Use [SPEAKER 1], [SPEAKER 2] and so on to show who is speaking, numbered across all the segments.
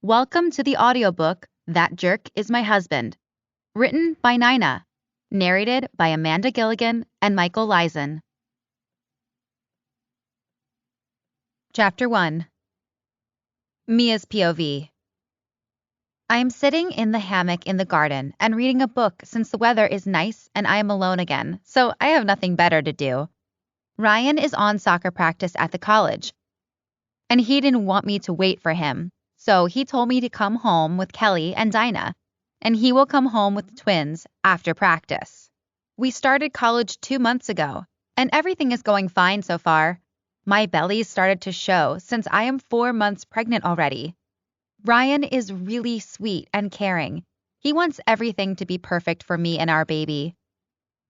[SPEAKER 1] Welcome to the audiobook, That Jerk Is My Husband, written by Nina, narrated by Amanda Gilligan and Michael Lison. Chapter 1. Mia's POV. I am sitting in the hammock in the garden and reading a book since the weather is nice and I am alone again, so I have nothing better to do. Ryan is on soccer practice at the college, and he didn't want me to wait for him. So he told me to come home with Kelly and Dinah, and he will come home with the twins after practice. We started college 2 months ago, and everything is going fine so far. My belly started to show since I am 4 months pregnant already. Ryan is really sweet and caring. He wants everything to be perfect for me and our baby.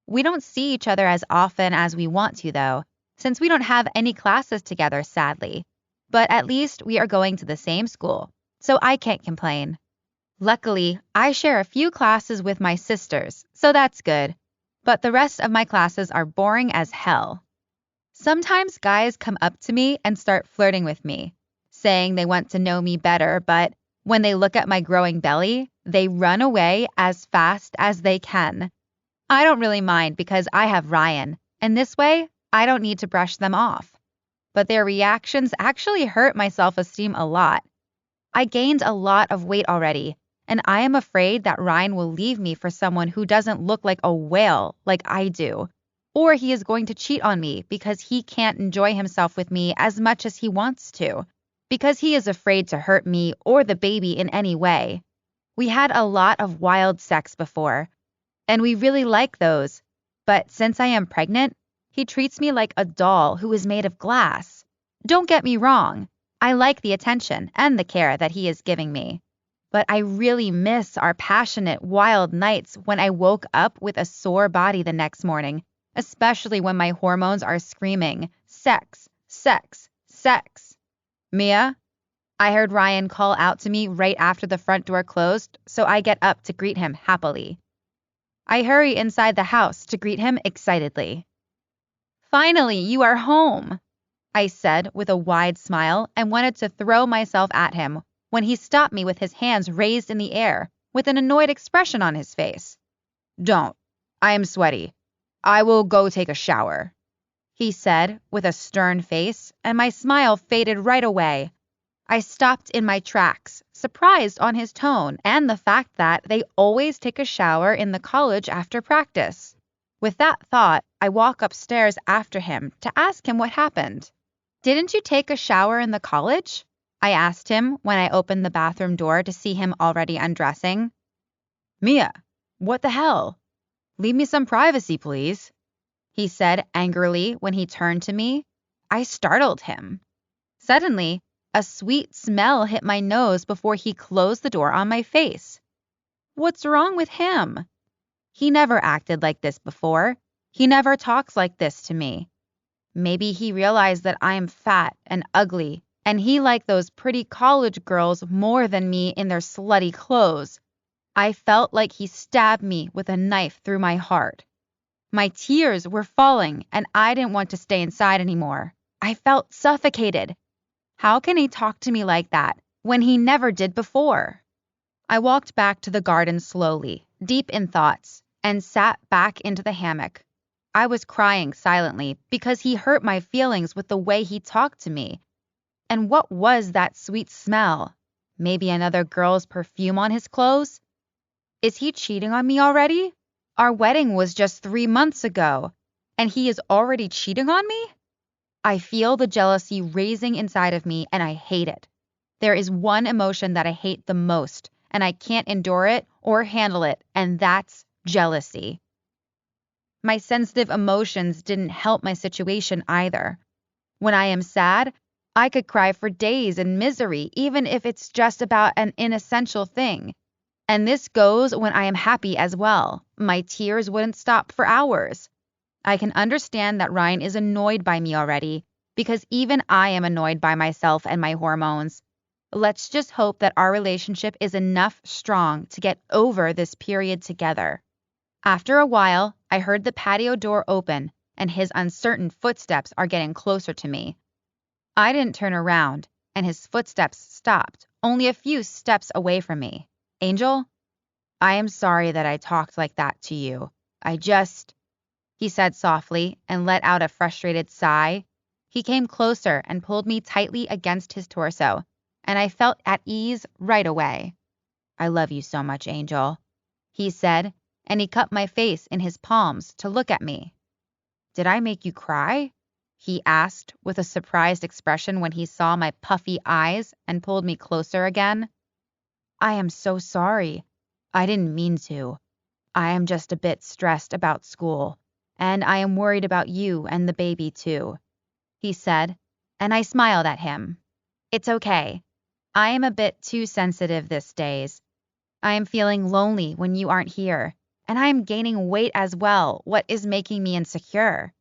[SPEAKER 1] We don't see each other as often as we want to, though, since we don't have any classes together, sadly. But at least we are going to the same school, so I can't complain. Luckily, I share a few classes with my sisters, so that's good. But the rest of my classes are boring as hell. Sometimes guys come up to me and start flirting with me, saying they want to know me better, but when they look at my growing belly, they run away as fast as they can. I don't really mind because I have Ryan, and this way, I don't need to brush them off. But their reactions actually hurt my self-esteem a lot. I gained a lot of weight already, and I am afraid that Ryan will leave me for someone who doesn't look like a whale like I do, or he is going to cheat on me because he can't enjoy himself with me as much as he wants to, because he is afraid to hurt me or the baby in any way. We had a lot of wild sex before, and we really like those, but since I am pregnant, he treats me like a doll who is made of glass. Don't get me wrong, I like the attention and the care that he is giving me. But I really miss our passionate, wild nights when I woke up with a sore body the next morning, especially when my hormones are screaming, sex, sex, sex. Mia? I heard Ryan call out to me right after the front door closed, so I get up to greet him happily. I hurry inside the house to greet him excitedly. Finally, you are home, I said with a wide smile and wanted to throw myself at him when he stopped me with his hands raised in the air with an annoyed expression on his face. Don't. I am sweaty. I will go take a shower, he said with a stern face, and my smile faded right away. I stopped in my tracks, surprised on his tone and the fact that they always take a shower in the college after practice. With that thought, I walk upstairs after him to ask him what happened. Didn't you take a shower in the college? I asked him when I opened the bathroom door to see him already undressing. Mia, what the hell? Leave me some privacy, please, he said angrily when he turned to me. I startled him. Suddenly, a sweet smell hit my nose before he closed the door on my face. What's wrong with him? He never acted like this before. He never talks like this to me. Maybe he realized that I am fat and ugly, and he liked those pretty college girls more than me in their slutty clothes. I felt like he stabbed me with a knife through my heart. My tears were falling, and I didn't want to stay inside anymore. I felt suffocated. How can he talk to me like that when he never did before? I walked back to the garden slowly, deep in thoughts, and sat back into the hammock. I was crying silently because he hurt my feelings with the way he talked to me. And what was that sweet smell? Maybe another girl's perfume on his clothes? Is he cheating on me already? Our wedding was just 3 months ago, and he is already cheating on me? I feel the jealousy raising inside of me, and I hate it. There is one emotion that I hate the most, and I can't endure it or handle it, and that's jealousy. My sensitive emotions didn't help my situation either. When I am sad, I could cry for days in misery, even if it's just about an inessential thing. And this goes when I am happy as well. My tears wouldn't stop for hours. I can understand that Ryan is annoyed by me already, because even I am annoyed by myself and my hormones. Let's just hope that our relationship is enough strong to get over this period together. After a while, I heard the patio door open, and his uncertain footsteps are getting closer to me. I didn't turn around, and his footsteps stopped only a few steps away from me. Angel? I am sorry that I talked like that to you. He said softly and let out a frustrated sigh. He came closer and pulled me tightly against his torso, and I felt at ease right away. I love you so much, Angel, he said, and he cupped my face in his palms to look at me. Did I make you cry? He asked with a surprised expression when he saw my puffy eyes and pulled me closer again. I am so sorry. I didn't mean to. I am just a bit stressed about school, and I am worried about you and the baby too, he said, and I smiled at him. It's okay. I am a bit too sensitive these days. I am feeling lonely when you aren't here, and I am gaining weight as well, what is making me insecure,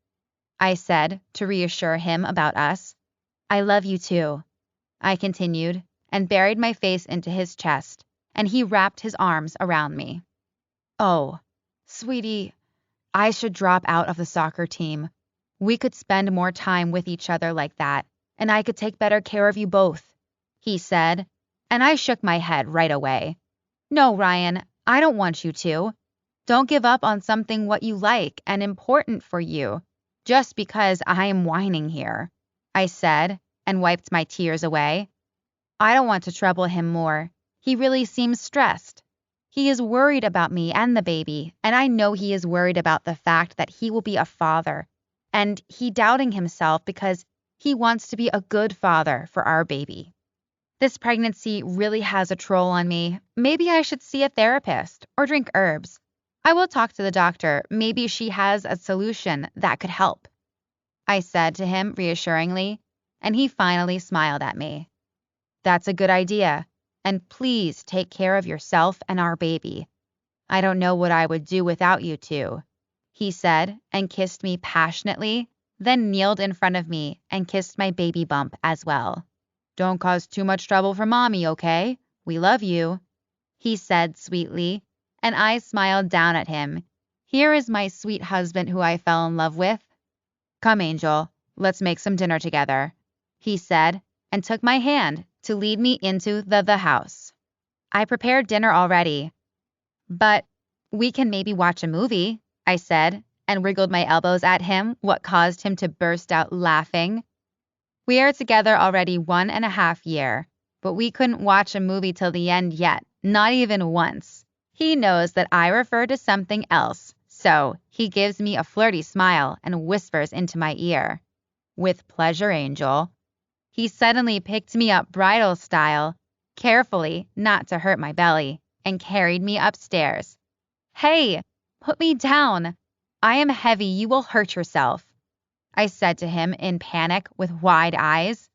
[SPEAKER 1] I said to reassure him about us. I love you too, I continued, and buried my face into his chest, and he wrapped his arms around me. Oh, sweetie, I should drop out of the soccer team. We could spend more time with each other like that, and I could take better care of you both, he said, and I shook my head right away. No, Ryan, I don't want you to. Don't give up on something what you like and important for you, just because I am whining here, I said, and wiped my tears away. I don't want to trouble him more. He really seems stressed. He is worried about me and the baby, and I know he is worried about the fact that he will be a father, and he doubting himself because he wants to be a good father for our baby. This pregnancy really has a troll on me. Maybe I should see a therapist or drink herbs. I will talk to the doctor. Maybe she has a solution that could help, I said to him reassuringly, and he finally smiled at me. That's a good idea, and please take care of yourself and our baby. I don't know what I would do without you two, he said, and kissed me passionately, then kneeled in front of me and kissed my baby bump as well. Don't cause too much trouble for Mommy, okay? We love you, he said sweetly, and I smiled down at him. Here is my sweet husband who I fell in love with. Come, Angel, let's make some dinner together, he said, and took my hand to lead me into the house. I prepared dinner already. But we can maybe watch a movie, I said, and wriggled my elbows at him, what caused him to burst out laughing. We are together already 1.5 years, but we couldn't watch a movie till the end yet, not even once. He knows that I refer to something else, so he gives me a flirty smile and whispers into my ear. With pleasure, Angel. He suddenly picked me up bridal style, carefully, not to hurt my belly, and carried me upstairs. Hey, put me down. I am heavy, you will hurt yourself, I said to him in panic with wide eyes.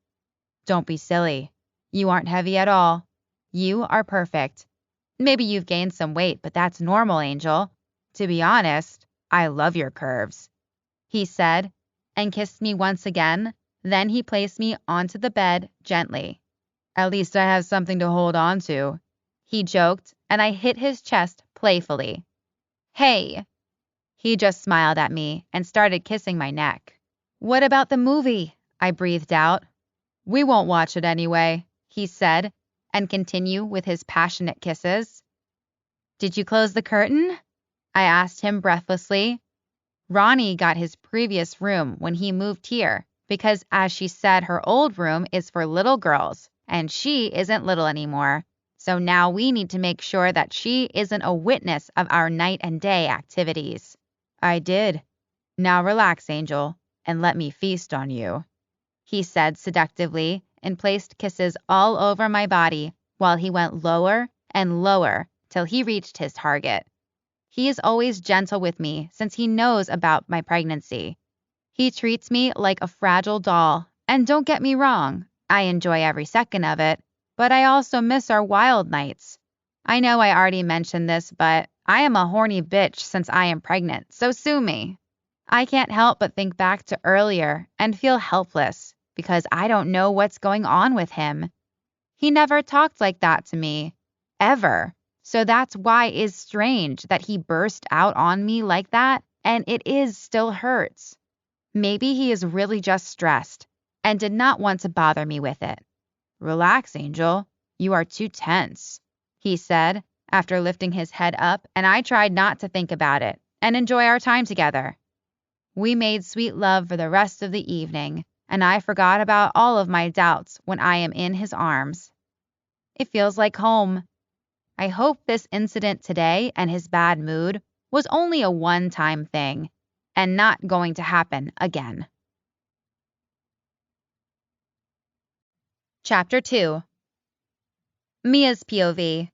[SPEAKER 1] Don't be silly. You aren't heavy at all. You are perfect. Maybe you've gained some weight, but that's normal, Angel. To be honest, I love your curves, he said, and kissed me once again. Then he placed me onto the bed gently. At least I have something to hold on to, he joked, and I hit his chest playfully. Hey! He just smiled at me and started kissing my neck. What about the movie? I breathed out. We won't watch it anyway, he said, and continued with his passionate kisses. Did you close the curtain? I asked him breathlessly. Ronnie got his previous room when he moved here because, as she said, her old room is for little girls, and she isn't little anymore. So now we need to make sure that she isn't a witness of our night and day activities. I did. Now relax, Angel, and let me feast on you, he said seductively, and placed kisses all over my body while he went lower and lower till he reached his target. He is always gentle with me since he knows about my pregnancy. He treats me like a fragile doll, and don't get me wrong, I enjoy every second of it, but I also miss our wild nights. I know I already mentioned this, but I am a horny bitch since I am pregnant, so sue me. I can't help but think back to earlier and feel helpless because I don't know what's going on with him. He never talked like that to me, ever. So that's why it's strange that he burst out on me like that, and it still hurts. Maybe he is really just stressed and did not want to bother me with it. Relax, Angel. You are too tense, he said, after lifting his head up, and I tried not to think about it and enjoy our time together. We made sweet love for the rest of the evening, and I forgot about all of my doubts when I am in his arms. It feels like home. I hope this incident today and his bad mood was only a one-time thing and not going to happen again. Chapter 2. Mia's POV.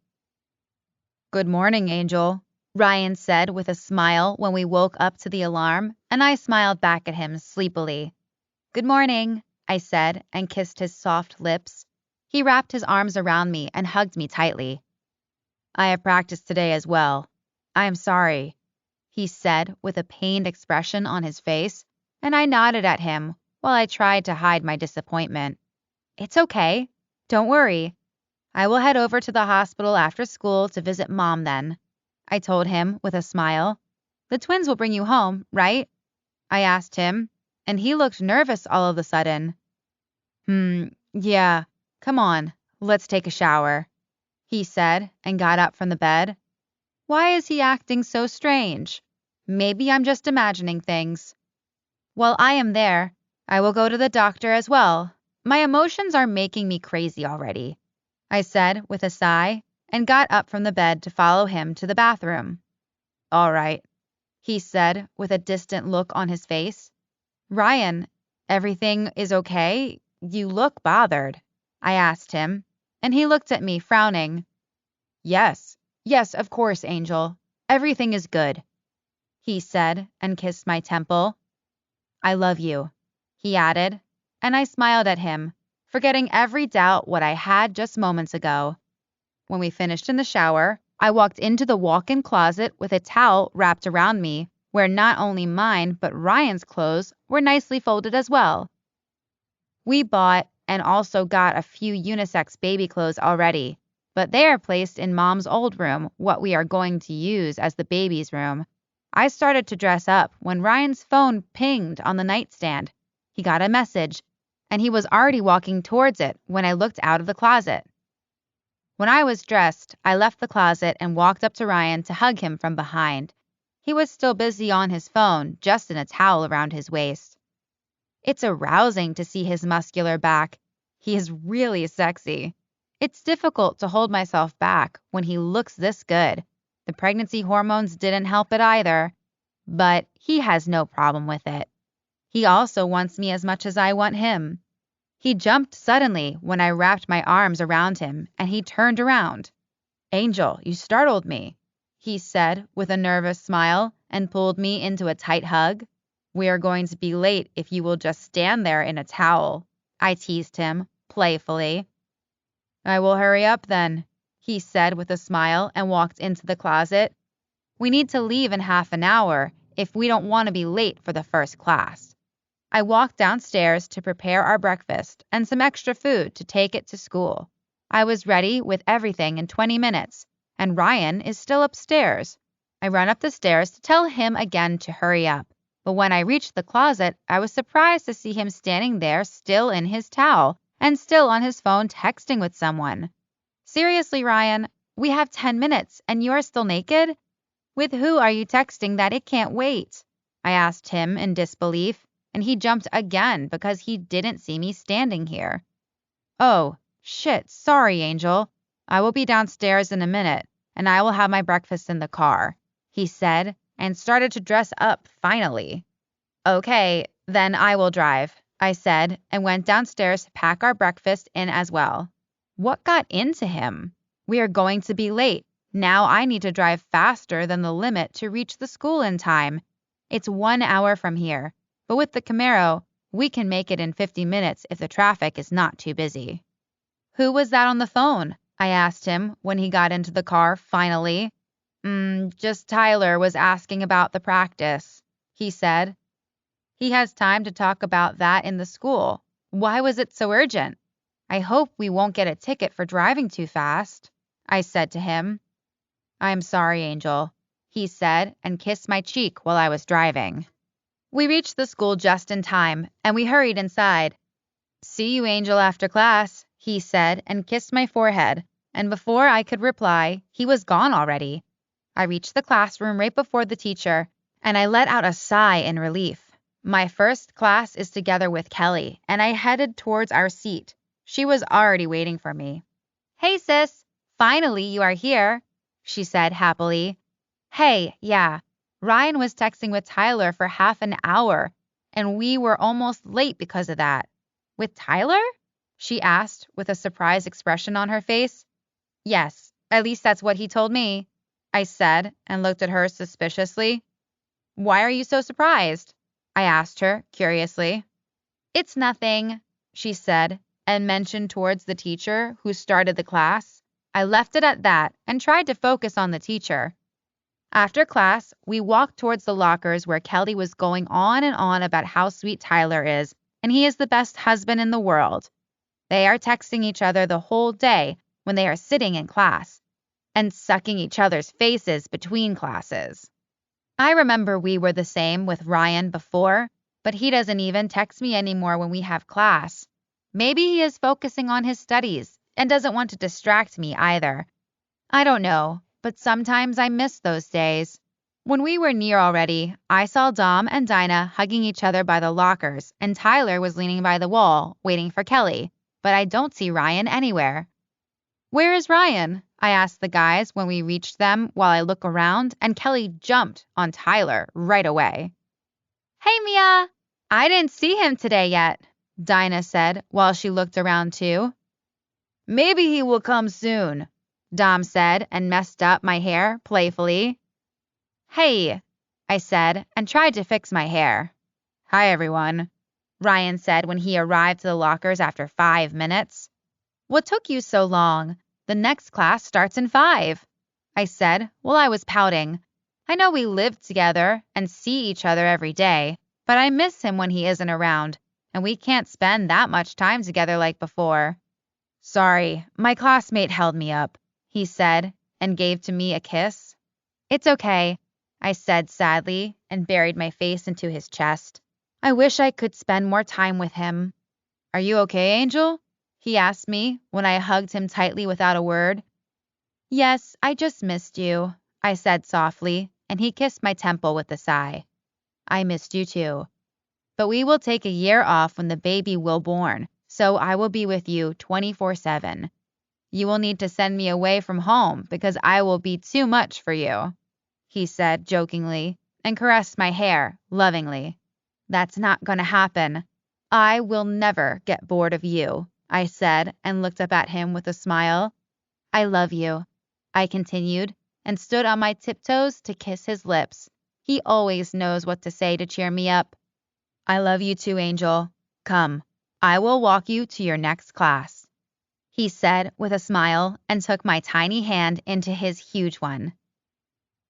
[SPEAKER 1] Good morning, Angel, Ryan said with a smile when we woke up to the alarm, and I smiled back at him sleepily. Good morning, I said, and kissed his soft lips. He wrapped his arms around me and hugged me tightly. I have practiced today as well. I am sorry, he said with a pained expression on his face, and I nodded at him while I tried to hide my disappointment. It's okay. Don't worry. I will head over to the hospital after school to visit Mom then, I told him with a smile. The twins will bring you home, right? I asked him, and he looked nervous all of a sudden. Yeah. Come on, let's take a shower, he said and got up from the bed. Why is he acting so strange? Maybe I'm just imagining things. While I am there, I will go to the doctor as well. My emotions are making me crazy already, I said with a sigh and got up from the bed to follow him to the bathroom. All right, he said with a distant look on his face. Ryan, everything is okay? You look bothered, I asked him, and he looked at me frowning. Yes, of course, Angel. Everything is good, he said and kissed my temple. I love you, he added, and I smiled at him, forgetting every doubt what I had just moments ago. When we finished in the shower, I walked into the walk-in closet with a towel wrapped around me, where not only mine but Ryan's clothes were nicely folded as well. We bought and also got a few unisex baby clothes already, but they are placed in Mom's old room, what we are going to use as the baby's room. I started to dress up when Ryan's phone pinged on the nightstand. He got a message, and he was already walking towards it when I looked out of the closet. When I was dressed, I left the closet and walked up to Ryan to hug him from behind. He was still busy on his phone, just in a towel around his waist. It's arousing to see his muscular back. He is really sexy. It's difficult to hold myself back when he looks this good. The pregnancy hormones didn't help it either, but he has no problem with it. He also wants me as much as I want him. He jumped suddenly when I wrapped my arms around him, and he turned around. Angel, you startled me, he said with a nervous smile and pulled me into a tight hug. We are going to be late if you will just stand there in a towel, I teased him, playfully. I will hurry up then, he said with a smile and walked into the closet. We need to leave in half an hour if we don't want to be late for the first class. I walked downstairs to prepare our breakfast and some extra food to take it to school. I was ready with everything in 20 minutes, and Ryan is still upstairs. I run up the stairs to tell him again to hurry up, but when I reached the closet, I was surprised to see him standing there still in his towel and still on his phone texting with someone. Seriously, Ryan, we have 10 minutes and you are still naked? With who are you texting that it can't wait? I asked him in disbelief, and he jumped again because he didn't see me standing here. Oh, shit, sorry, Angel. I will be downstairs in a minute, and I will have my breakfast in the car, he said, and started to dress up finally. Okay, then I will drive, I said, and went downstairs to pack our breakfast in as well. What got into him? We are going to be late. Now I need to drive faster than the limit to reach the school in time. It's 1 hour from here, but with the Camaro, we can make it in 50 minutes if the traffic is not too busy. Who was that on the phone? I asked him when he got into the car finally. Just Tyler was asking about the practice, he said. He has time to talk about that in the school. Why was it so urgent? I hope we won't get a ticket for driving too fast, I said to him. I'm sorry, Angel, he said and kissed my cheek while I was driving. We reached the school just in time, and we hurried inside. See you, Angel, after class, he said and kissed my forehead, and before I could reply, he was gone already. I reached the classroom right before the teacher, and I let out a sigh in relief. My first class is together with Kelly, and I headed towards our seat. She was already waiting for me. "Hey, sis, finally you are here," she said happily. "Hey, yeah, Ryan was texting with Tyler for half an hour, and we were almost late because of that." "With Tyler?" she asked with a surprised expression on her face. "Yes, at least that's what he told me," I said and looked at her suspiciously. "Why are you so surprised?" I asked her curiously. "It's nothing," she said and mentioned towards the teacher who started the class. I left it at that and tried to focus on the teacher. After class, we walked towards the lockers where Kelly was going on and on about how sweet Tyler is, and he is the best husband in the world. They are texting each other the whole day when they are sitting in class, and sucking each other's faces between classes. I remember we were the same with Ryan before, but he doesn't even text me anymore when we have class. Maybe he is focusing on his studies and doesn't want to distract me either. I don't know, but sometimes I miss those days. When we were near already, I saw Dom and Dinah hugging each other by the lockers, and Tyler was leaning by the wall, waiting for Kelly, but I don't see Ryan anywhere. "Where is Ryan?" I asked the guys when we reached them while I look around, and Kelly jumped on Tyler right away. "Hey, Mia! I didn't see him today yet," Dinah said while she looked around too. "Maybe he will come soon," Dom said and messed up my hair playfully. "Hey," I said and tried to fix my hair. "Hi, everyone," Ryan said when he arrived to the lockers after 5 minutes. "What took you so long? The next class starts in 5, I said while I was pouting. I know we live together and see each other every day, but I miss him when he isn't around, and we can't spend that much time together like before. "Sorry, my classmate held me up," he said and gave to me a kiss. "It's okay," I said sadly and buried my face into his chest. I wish I could spend more time with him. "Are you okay, Angel?" he asked me when I hugged him tightly without a word. "Yes, I just missed you," I said softly, and he kissed my temple with a sigh. "I missed you too. But we will take a year off when the baby will born, so I will be with you 24/7. You will need to send me away from home because I will be too much for you," he said jokingly and caressed my hair lovingly. "That's not going to happen. I will never get bored of you," I said and looked up at him with a smile. "I love you," I continued and stood on my tiptoes to kiss his lips. He always knows what to say to cheer me up. "I love you too, Angel. Come, I will walk you to your next class," he said with a smile and took my tiny hand into his huge one.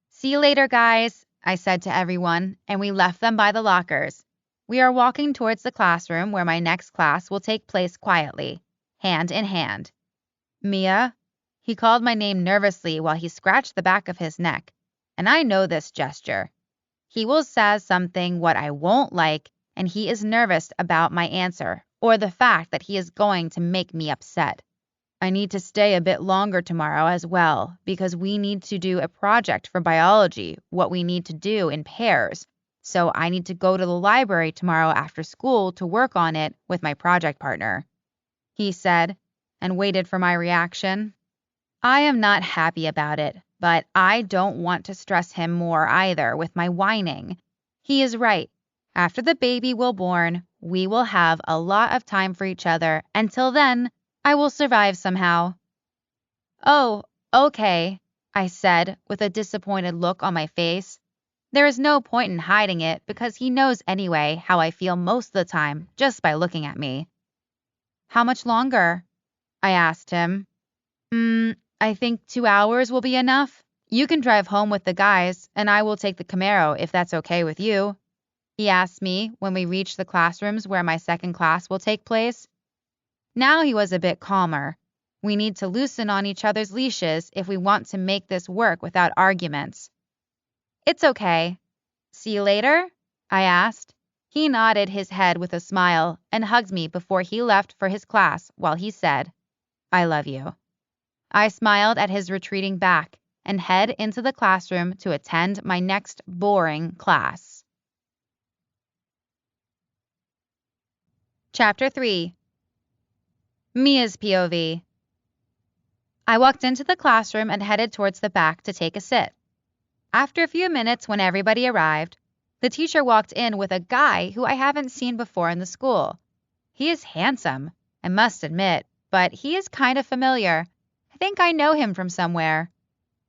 [SPEAKER 1] "See you later, guys," I said to everyone, and we left them by the lockers. We are walking towards the classroom where my next class will take place quietly, hand in hand. "Mia?" He called my name nervously while he scratched the back of his neck, and I know this gesture. He will say something what I won't like, and he is nervous about my answer or the fact that he is going to make me upset. I need to stay a bit longer tomorrow as well because we need to do a project for biology, what we need to do in pairs. So I need to go to the library tomorrow after school to work on it with my project partner," he said, and waited for my reaction. I am not happy about it, but I don't want to stress him more either with my whining. He is right. After the baby will born, we will have a lot of time for each other. Until then, I will survive somehow. "Oh, okay," I said with a disappointed look on my face. There is no point in hiding it because he knows anyway how I feel most of the time just by looking at me. "How much longer?" I asked him. I think 2 hours will be enough. You can drive home with the guys, and I will take the Camaro if that's okay with you," he asked me when we reached the classrooms where my second class will take place. Now he was a bit calmer. We need to loosen on each other's leashes if we want to make this work without arguments. "It's okay. See you later?" I asked. He nodded his head with a smile and hugged me before he left for his class while he said, I love you." I smiled at his retreating back and head into the classroom to attend my next boring class. Chapter 3. Mia's POV. I walked into the classroom and headed towards the back to take a sit. After a few minutes, when everybody arrived, the teacher walked in with a guy who I haven't seen before in the school. He is handsome, I must admit, but he is kind of familiar. I think I know him from somewhere.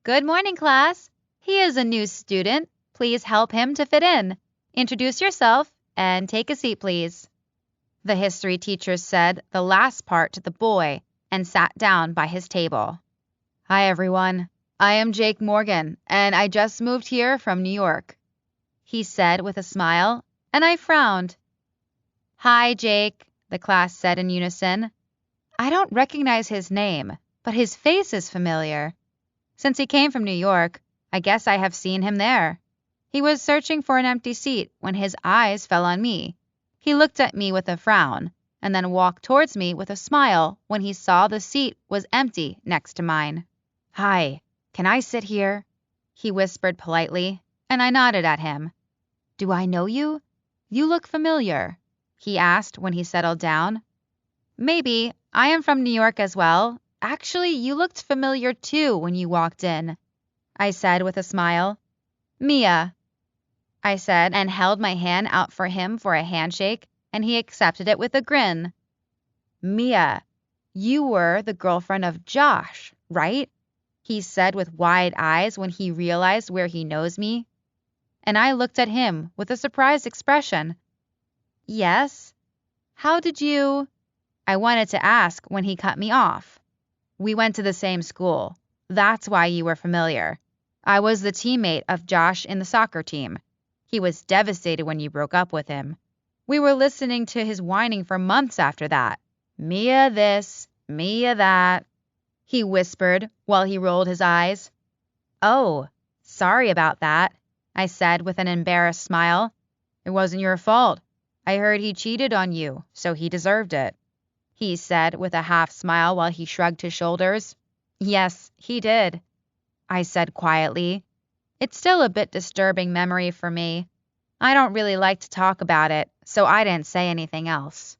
[SPEAKER 1] "Good morning, class. He is a new student. Please help him to fit in. Introduce yourself and take a seat, please." The history teacher said the last part to the boy and sat down by his table. "Hi, everyone. I am Jake Morgan, and I just moved here from New York," he said with a smile, and I frowned. "Hi, Jake," the class said in unison. I don't recognize his name, but his face is familiar. Since he came from New York, I guess I have seen him there. He was searching for an empty seat when his eyes fell on me. He looked at me with a frown, and then walked towards me with a smile when he saw the seat was empty next to mine. "Hi, can I sit here?" he whispered politely, and I nodded at him. "Do I know you? You look familiar," he asked when he settled down. "Maybe. I am from New York as well. Actually, you looked familiar too when you walked in," I said with a smile. "Mia," I said, and held my hand out for him for a handshake, and he accepted it with a grin. "Mia, you were the girlfriend of Josh, right?" he said with wide eyes when he realized where he knows me. And I looked at him with a surprised expression. "Yes? How did you—" I wanted to ask when he cut me off. "We went to the same school. That's why you were familiar. I was the teammate of Josh in the soccer team. He was devastated when you broke up with him. We were listening to his whining for months after that. Mia this, Mia that," he whispered while he rolled his eyes. "Oh, sorry about that," I said with an embarrassed smile. "It wasn't your fault. I heard he cheated on you, so he deserved it," he said with a half smile while he shrugged his shoulders. "Yes, he did," I said quietly. It's still a bit disturbing memory for me. I don't really like to talk about it, so I didn't say anything else.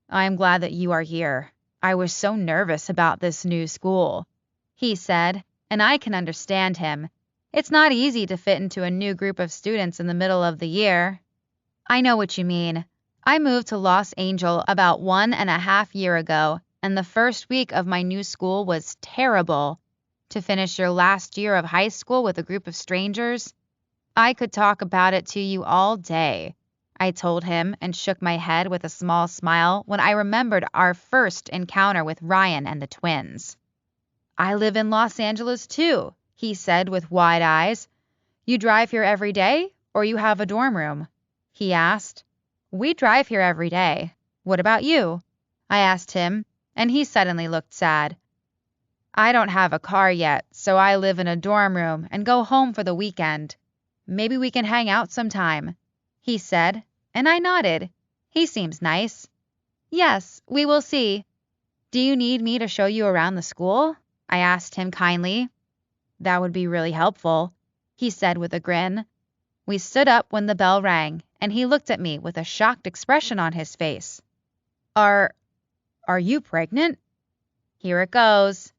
[SPEAKER 1] "I'm glad that you are here. I was so nervous about this new school," he said, and I can understand him. It's not easy to fit into a new group of students in the middle of the year. "I know what you mean. I moved to Los Angeles about 1.5 years ago, and the first week of my new school was terrible. To finish your last year of high school with a group of strangers? I could talk about it to you all day," I told him and shook my head with a small smile when I remembered our first encounter with Ryan and the twins. "I live in Los Angeles too," he said with wide eyes. "You drive here every day, or you have a dorm room?" he asked. "We drive here every day. What about you?" I asked him, and he suddenly looked sad. "I don't have a car yet, so I live in a dorm room and go home for the weekend. Maybe we can hang out sometime," he said, and I nodded. He seems nice. "Yes, we will see. Do you need me to show you around the school?" I asked him kindly. "That would be really helpful," he said with a grin. We stood up when the bell rang, and he looked at me with a shocked expression on his face. Are you pregnant?" "Here it goes."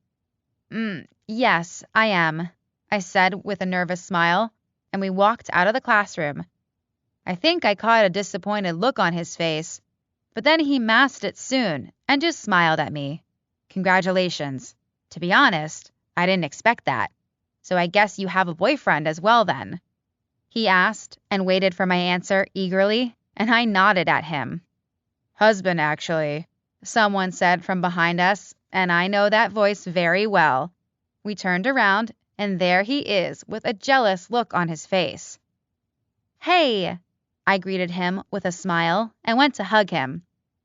[SPEAKER 1] Yes, I am," I said with a nervous smile, and we walked out of the classroom. I think I caught a disappointed look on his face, but then he masked it soon and just smiled at me. "Congratulations. To be honest, I didn't expect that. So I guess you have a boyfriend as well then?" he asked and waited for my answer eagerly, and I nodded at him. "Husband, actually," someone said from behind us, and I know that voice very well. We turned around, and there he is with a jealous look on his face. "Hey," I greeted him with a smile and went to hug him.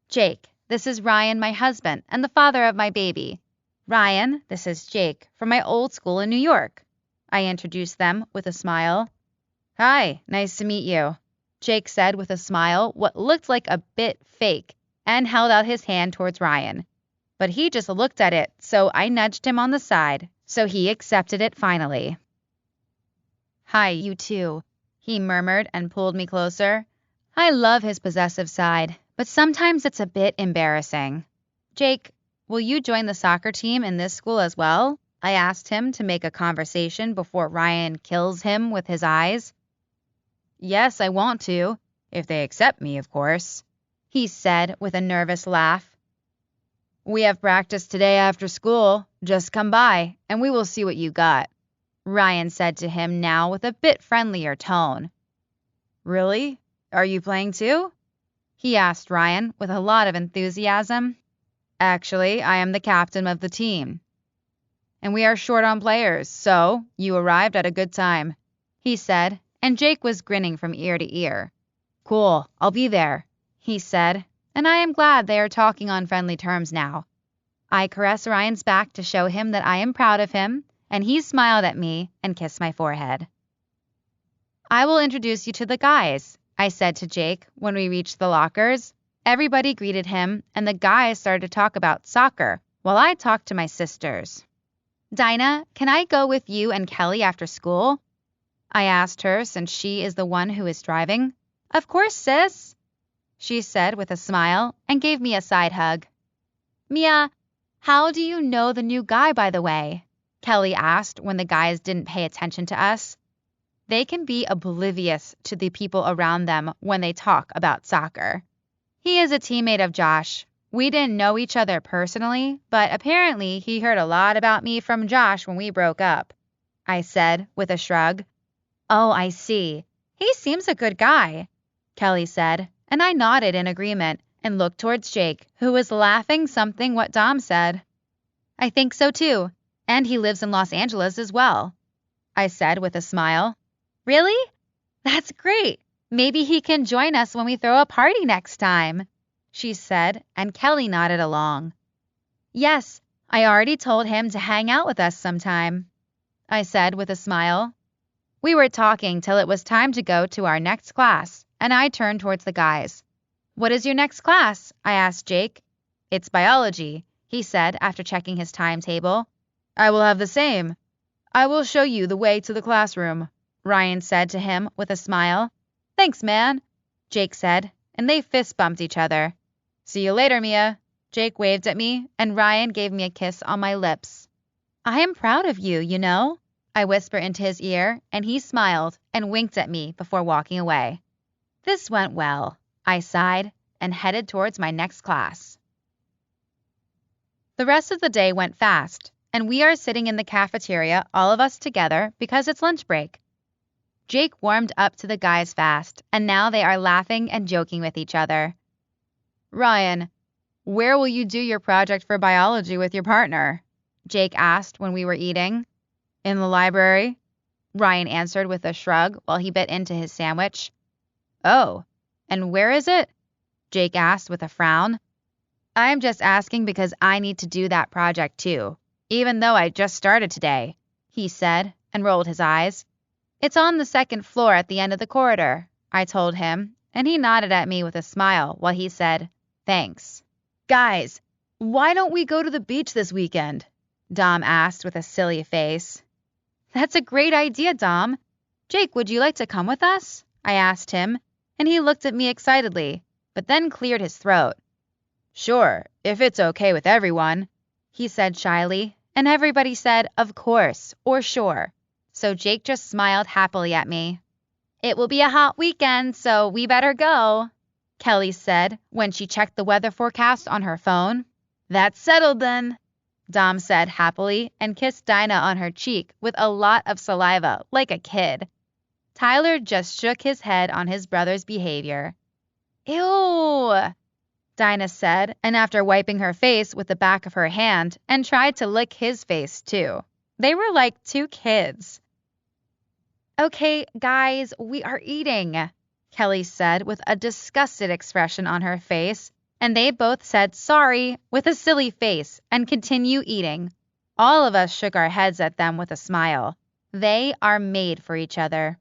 [SPEAKER 1] "Jake, this is Ryan, my husband, and the father of my baby. Ryan, this is Jake from my old school in New York." I introduced them with a smile. "Hi, nice to meet you," Jake said with a smile what looked like a bit fake, and held out his hand towards Ryan. but he just looked at it, so I nudged him on the side, so he accepted it finally. "Hi, you too," he murmured and pulled me closer. I love his possessive side, but sometimes it's a bit embarrassing. "Jake, will you join the soccer team in this school as well?" I asked him to make a conversation before Ryan kills him with his eyes. "Yes, I want to, if they accept me, of course," he said with a nervous laugh. "We have practice today after school. Just come by, and we will see what you got," Ryan said to him now with a bit friendlier tone. "Really? Are you playing too?" he asked Ryan with a lot of enthusiasm. "Actually, I am the captain of the team. And we are short on players, so you arrived at a good time," he said, and Jake was grinning from ear to ear. "Cool, I'll be there," he said, and I am glad they are talking on friendly terms now. I caress Ryan's back to show him that I am proud of him, and he smiled at me and kissed my forehead. "I will introduce you to the guys," I said to Jake when we reached the lockers. Everybody greeted him, and the guys started to talk about soccer while I talked to my sisters. "Dinah, can I go with you and Kelly after school?" I asked her since she is the one who is driving. "Of course, sis," she said with a smile and gave me a side hug. "Mia, how do you know the new guy, by the way?" Kelly asked when the guys didn't pay attention to us. They can be oblivious to the people around them when they talk about soccer. "He is a teammate of Josh. We didn't know each other personally, but apparently he heard a lot about me from Josh when we broke up," I said with a shrug. "Oh, I see. He seems a good guy," Kelly said, and I nodded in agreement and looked towards Jake, who was laughing something what Dom said. "I think so too, and he lives in Los Angeles as well," I said with a smile. "Really? That's great. Maybe he can join us when we throw a party next time," she said, and Kelly nodded along. "Yes, I already told him to hang out with us sometime," I said with a smile. We were talking till it was time to go to our next class, and I turned towards the guys. "What is your next class?" I asked Jake. "It's biology," he said after checking his timetable. "I will have the same. I will show you the way to the classroom," Ryan said to him with a smile. "Thanks, man," Jake said, and they fist bumped each other. "See you later, Mia." Jake waved at me, and Ryan gave me a kiss on my lips. "I am proud of you, you know," I whispered into his ear, and he smiled and winked at me before walking away. This went well, I sighed, and headed towards my next class. The rest of the day went fast, and we are sitting in the cafeteria, all of us together, because it's lunch break. Jake warmed up to the guys fast, and now they are laughing and joking with each other. "Ryan, where will you do your project for biology with your partner?" Jake asked when we were eating. "In the library," Ryan answered with a shrug while he bit into his sandwich. "Oh, and where is it?" Jake asked with a frown. "I'm just asking because I need to do that project too, even though I just started today," he said, and rolled his eyes. "It's on the second floor at the end of the corridor," I told him, and he nodded at me with a smile while he said, "Thanks." "Guys, why don't we go to the beach this weekend?" Dom asked with a silly face. "That's a great idea, Dom. Jake, would you like to come with us?" I asked him, and he looked at me excitedly, but then cleared his throat. "Sure, if it's okay with everyone," he said shyly, and everybody said, "Of course," or "Sure." So Jake just smiled happily at me. "It will be a hot weekend, so we better go," Kelly said when she checked the weather forecast on her phone. "That's settled then," Dom said happily and kissed Dinah on her cheek with a lot of saliva, like a kid. Tyler just shook his head on his brother's behavior. "Ew," Dinah said, and after wiping her face with the back of her hand and tried to lick his face too. They were like two kids. "Okay, guys, we are eating," Kelly said with a disgusted expression on her face, and they both said sorry with a silly face and continue eating. All of us shook our heads at them with a smile. They are made for each other.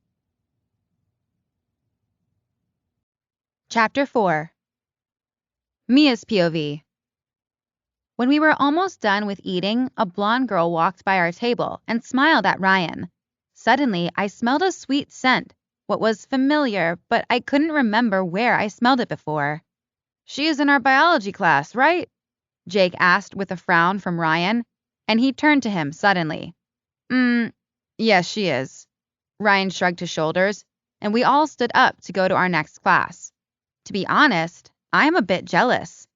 [SPEAKER 1] Chapter 4. Mia's POV. When we were almost done with eating, a blonde girl walked by our table and smiled at Ryan. Suddenly, I smelled a sweet scent, what was familiar, but I couldn't remember where I smelled it before. "She is in our biology class, right?" Jake asked with a frown from Ryan, and he turned to him suddenly. Yes, she is." Ryan shrugged his shoulders, and we all stood up to go to our next class. To be honest, I am a bit jealous.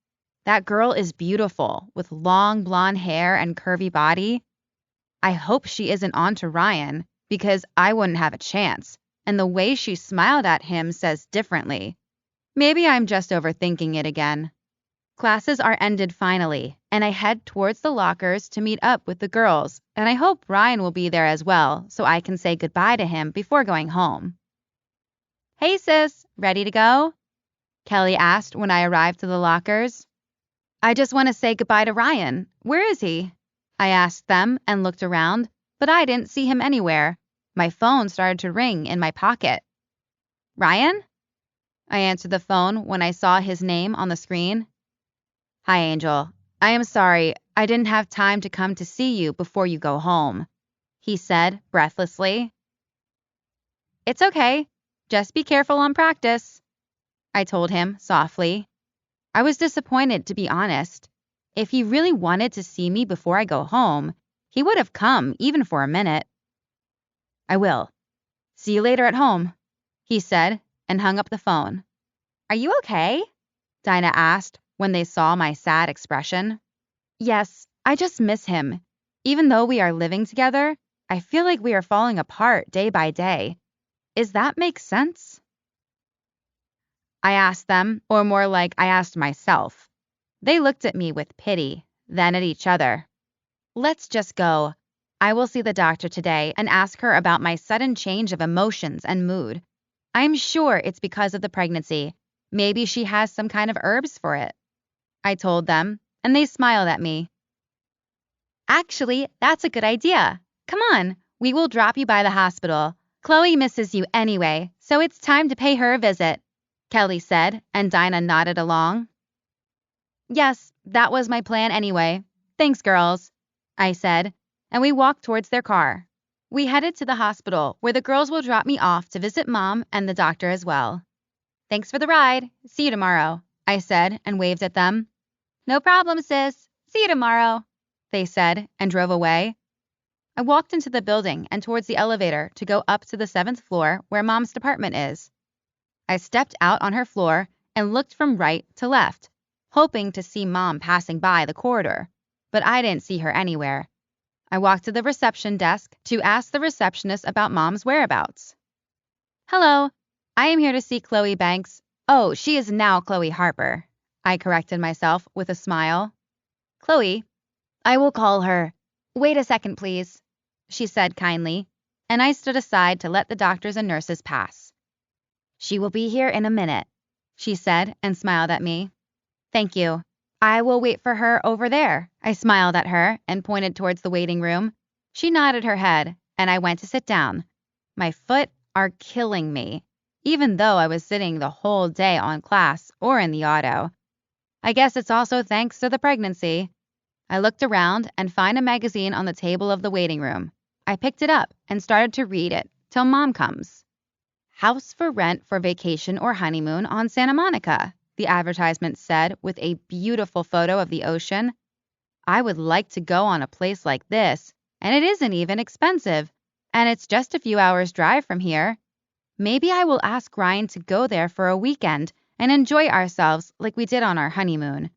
[SPEAKER 1] That girl is beautiful, with long blonde hair and curvy body. I hope she isn't on to Ryan, because I wouldn't have a chance, and the way she smiled at him says differently. Maybe I'm just overthinking it again. Classes are ended finally, and I head towards the lockers to meet up with the girls, and I hope Ryan will be there as well, so I can say goodbye to him before going home. "Hey sis, ready to go?" Kelly asked when I arrived to the lockers. "I just want to say goodbye to Ryan. Where is he?" I asked them and looked around, but I didn't see him anywhere. My phone started to ring in my pocket. "Ryan?" I answered the phone when I saw his name on the screen. "Hi, Angel. I am sorry. I didn't have time to come to see you before you go home," he said breathlessly. "It's okay. Just be careful on practice," I told him softly. I was disappointed, to be honest. If he really wanted to see me before I go home, he would have come even for a minute. "I will. See you later at home," he said and hung up the phone. "Are you okay?" Dinah asked when they saw my sad expression. "Yes, I just miss him. Even though we are living together, I feel like we are falling apart day by day. Does that make sense?" I asked them, or more like I asked myself. They looked at me with pity, then at each other. "Let's just go. I will see the doctor today and ask her about my sudden change of emotions and mood. I'm sure it's because of the pregnancy. Maybe she has some kind of herbs for it," I told them, and they smiled at me. "Actually, that's a good idea. Come on, we will drop you by the hospital. Chloe misses you anyway, so it's time to pay her a visit," Kelly said, and Dinah nodded along. "Yes, that was my plan anyway. Thanks, girls," I said, and we walked towards their car. We headed to the hospital, where the girls will drop me off to visit Mom and the doctor as well. "Thanks for the ride. See you tomorrow," I said and waved at them. "No problem, sis. See you tomorrow," they said and drove away. I walked into the building and towards the elevator to go up to the 7th floor where Mom's department is. I stepped out on her floor and looked from right to left, hoping to see Mom passing by the corridor, but I didn't see her anywhere. I walked to the reception desk to ask the receptionist about Mom's whereabouts. "Hello, I am here to see Chloe Banks. Oh, she is now Chloe Harper," I corrected myself with a smile. "Chloe, I will call her. Wait a second, please," she said kindly, and I stood aside to let the doctors and nurses pass. "She will be here in a minute," she said and smiled at me. "Thank you. I will wait for her over there." I smiled at her and pointed towards the waiting room. She nodded her head, and I went to sit down. My foot are killing me, even though I was sitting the whole day on class or in the auto. I guess it's also thanks to the pregnancy. I looked around and found a magazine on the table of the waiting room. I picked it up and started to read it till Mom comes. "House for rent for vacation or honeymoon on Santa Monica," the advertisement said with a beautiful photo of the ocean. I would like to go on a place like this, and it isn't even expensive, and it's just a few hours' drive from here. Maybe I will ask Ryan to go there for a weekend and enjoy ourselves like we did on our honeymoon.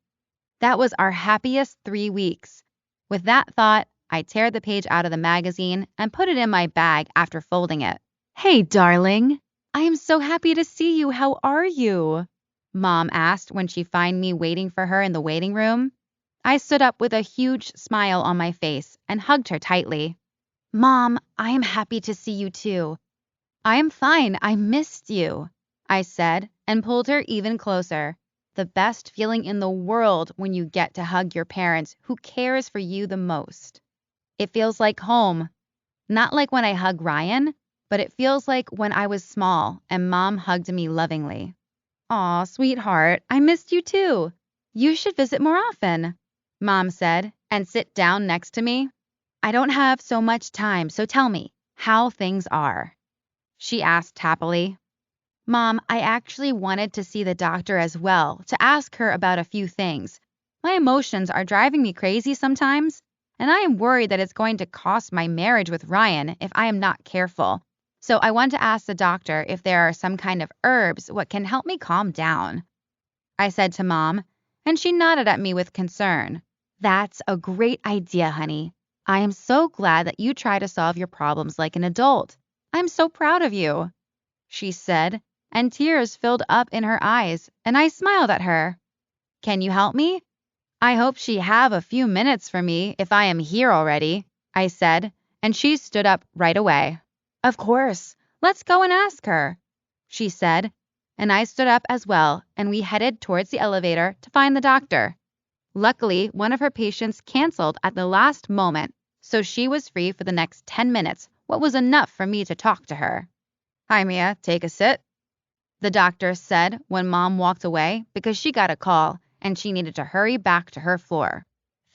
[SPEAKER 1] That was our happiest 3 weeks. With that thought, I tear the page out of the magazine and put it in my bag after folding it. "Hey, darling. I am so happy to see you. How are you?" Mom asked when she found me waiting for her in the waiting room. I stood up with a huge smile on my face and hugged her tightly. "Mom, I am happy to see you too." "I am fine. I missed you," I said and pulled her even closer. The best feeling in the world when you get to hug your parents who cares for you the most. It feels like home. Not like when I hug Ryan, but it feels like when I was small and Mom hugged me lovingly. "Aw, sweetheart, I missed you too. You should visit more often." Mom said, and sit down next to me. I don't have so much time, so tell me how things are, she asked happily. Mom, I actually wanted to see the doctor as well, to ask her about a few things. My emotions are driving me crazy sometimes, and I am worried that it's going to cost my marriage with Ryan if I am not careful. So I want to ask the doctor if there are some kind of herbs what can help me calm down, I said to Mom, and she nodded at me with concern. That's a great idea, honey. I am so glad that you try to solve your problems like an adult. I'm so proud of you, she said, and tears filled up in her eyes, and I smiled at her. Can you help me? I hope she have a few minutes for me if I am here already, I said, and she stood up right away. Of course, let's go and ask her, she said, and I stood up as well, and we headed towards the elevator to find the doctor. Luckily, one of her patients canceled at the last moment, so she was free for the next 10 minutes, what was enough for me to talk to her. Hi, Mia, take a sit, the doctor said when Mom walked away because she got a call and she needed to hurry back to her floor.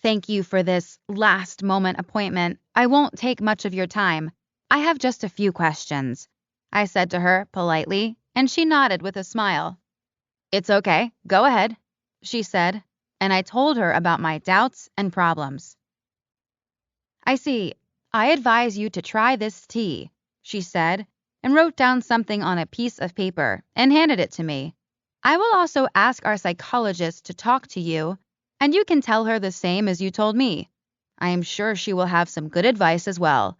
[SPEAKER 1] Thank you for this last moment appointment. I won't take much of your time. I have just a few questions, I said to her politely, and she nodded with a smile. It's okay, go ahead, she said, and I told her about my doubts and problems. I see. I advise you to try this tea, she said, and wrote down something on a piece of paper and handed it to me. I will also ask our psychologist to talk to you, and you can tell her the same as you told me. I am sure she will have some good advice as well.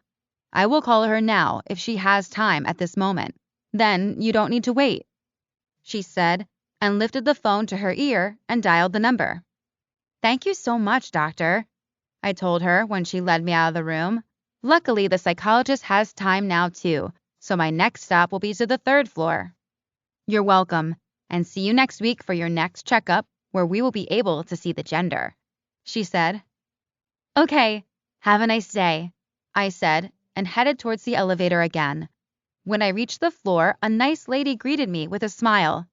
[SPEAKER 1] I will call her now if she has time at this moment. Then you don't need to wait, she said, and lifted the phone to her ear and dialed the number. Thank you so much, doctor, I told her when she led me out of the room. Luckily, the psychologist has time now too, so my next stop will be to the 3rd floor. You're welcome, and see you next week for your next checkup where we will be able to see the gender, she said. Okay, have a nice day, I said, and headed towards the elevator again. When I reached the floor, a nice lady greeted me with a smile.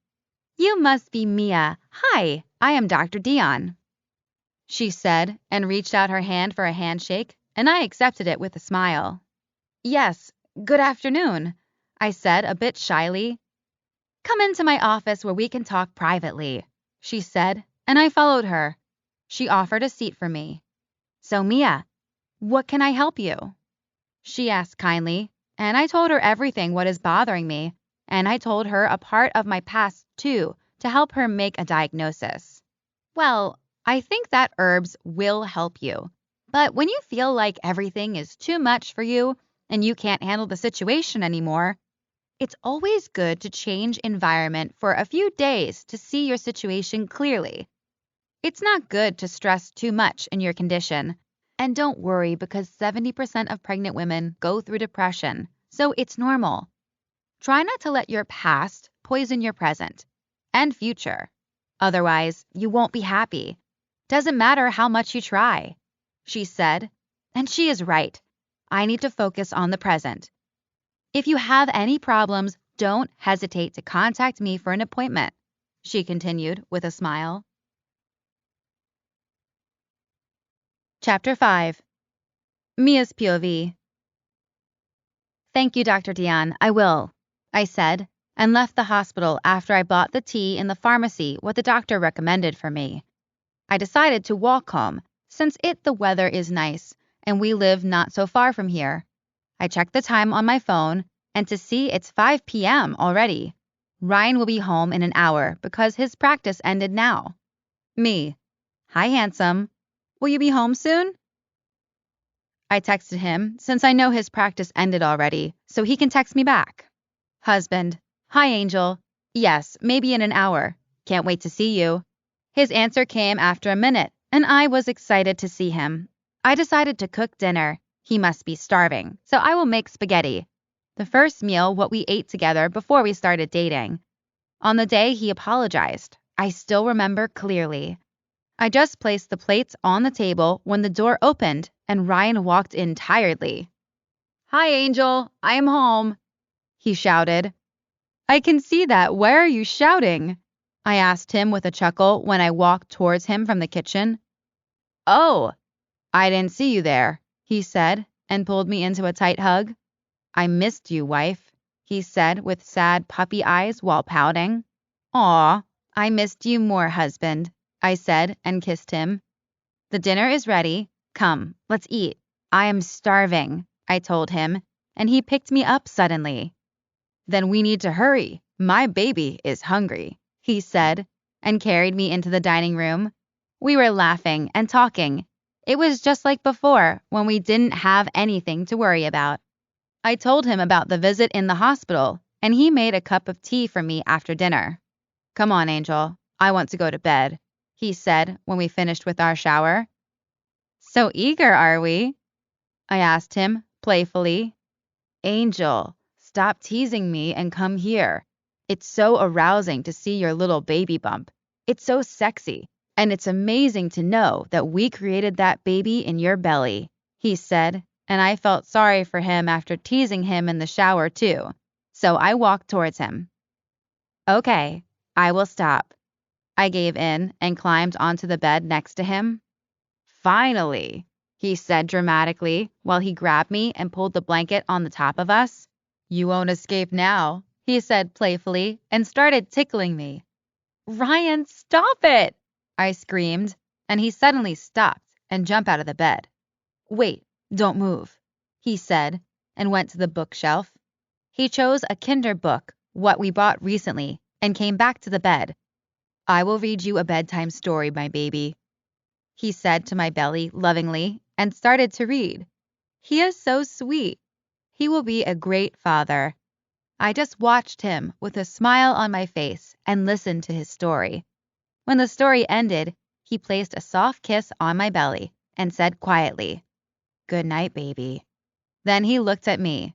[SPEAKER 1] You must be Mia. Hi, I am Dr. Dion, she said, and reached out her hand for a handshake, and I accepted it with a smile. Yes, good afternoon, I said a bit shyly. Come into my office where we can talk privately, she said, and I followed her. She offered a seat for me. So Mia, what can I help you? She asked kindly, and I told her everything what is bothering me, and I told her a part of my past too to help her make a diagnosis. Well, I think that herbs will help you, but when you feel like everything is too much for you and you can't handle the situation anymore, it's always good to change environment for a few days to see your situation clearly. It's not good to stress too much in your condition. And don't worry because 70% of pregnant women go through depression, so it's normal. Try not to let your past poison your present and future. Otherwise, you won't be happy. Doesn't matter how much you try, she said, and she is right. I need to focus on the present. If you have any problems, don't hesitate to contact me for an appointment, she continued with a smile. Chapter 5. Mia's POV. Thank you, Dr. Dion. I will, I said, and left the hospital after I bought the tea in the pharmacy what the doctor recommended for me. I decided to walk home since the weather is nice and we live not so far from here. I checked the time on my phone and to see it's 5 p.m. already. Ryan will be home in an hour because his practice ended now. Me. Hi, handsome. Will you be home soon? I texted him since I know his practice ended already, so he can text me back. Husband. Hi, Angel. Yes, maybe in an hour. Can't wait to see you. His answer came after a minute, and I was excited to see him. I decided to cook dinner. He must be starving, so I will make spaghetti. The first meal what we ate together before we started dating. On the day he apologized, I still remember clearly. I just placed the plates on the table when the door opened and Ryan walked in tiredly. Hi, Angel. I am home, he shouted. I can see that. Why are you shouting? I asked him with a chuckle when I walked towards him from the kitchen. "Oh, I didn't see you there," he said, and pulled me into a tight hug. "I missed you, wife," he said with sad puppy eyes while pouting. "Aw, I missed you more, husband," I said and kissed him. "The dinner is ready. Come, let's eat. I am starving," I told him, and he picked me up suddenly. "Then we need to hurry. My baby is hungry," he said, and carried me into the dining room. We were laughing and talking. It was just like before, when we didn't have anything to worry about. I told him about the visit in the hospital, and he made a cup of tea for me after dinner. "Come on, Angel. I want to go to bed," he said when we finished with our shower. "So eager, are we?" I asked him playfully. "Angel, stop teasing me and come here. It's so arousing to see your little baby bump. It's so sexy, and it's amazing to know that we created that baby in your belly," he said, and I felt sorry for him after teasing him in the shower too, so I walked towards him. "Okay, I will stop." I gave in and climbed onto the bed next to him. "Finally," he said dramatically while he grabbed me and pulled the blanket on the top of us. "You won't escape now," he said playfully and started tickling me. "Ryan, stop it!" I screamed, and he suddenly stopped and jumped out of the bed. "Wait, don't move," he said, and went to the bookshelf. He chose a Kinder book, what we bought recently, and came back to the bed. "I will read you a bedtime story, my baby," he said to my belly lovingly, and started to read. He is so sweet. He will be a great father. I just watched him with a smile on my face and listened to his story. When the story ended, he placed a soft kiss on my belly and said quietly, "Good night, baby." Then he looked at me.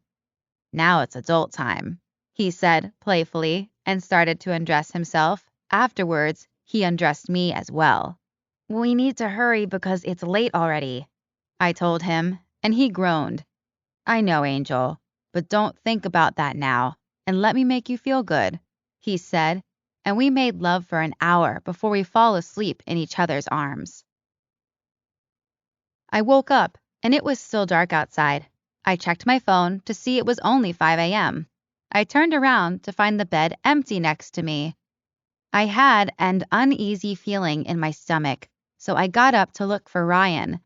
[SPEAKER 1] "Now it's adult time," he said playfully and started to undress himself. Afterwards, he undressed me as well. "We need to hurry because it's late already," I told him, and he groaned. "I know, Angel, but don't think about that now, and let me make you feel good," he said, and we made love for an hour before we fall asleep in each other's arms. I woke up, and it was still dark outside. I checked my phone to see it was only 5 a.m. I turned around to find the bed empty next to me. I had an uneasy feeling in my stomach, so I got up to look for Ryan.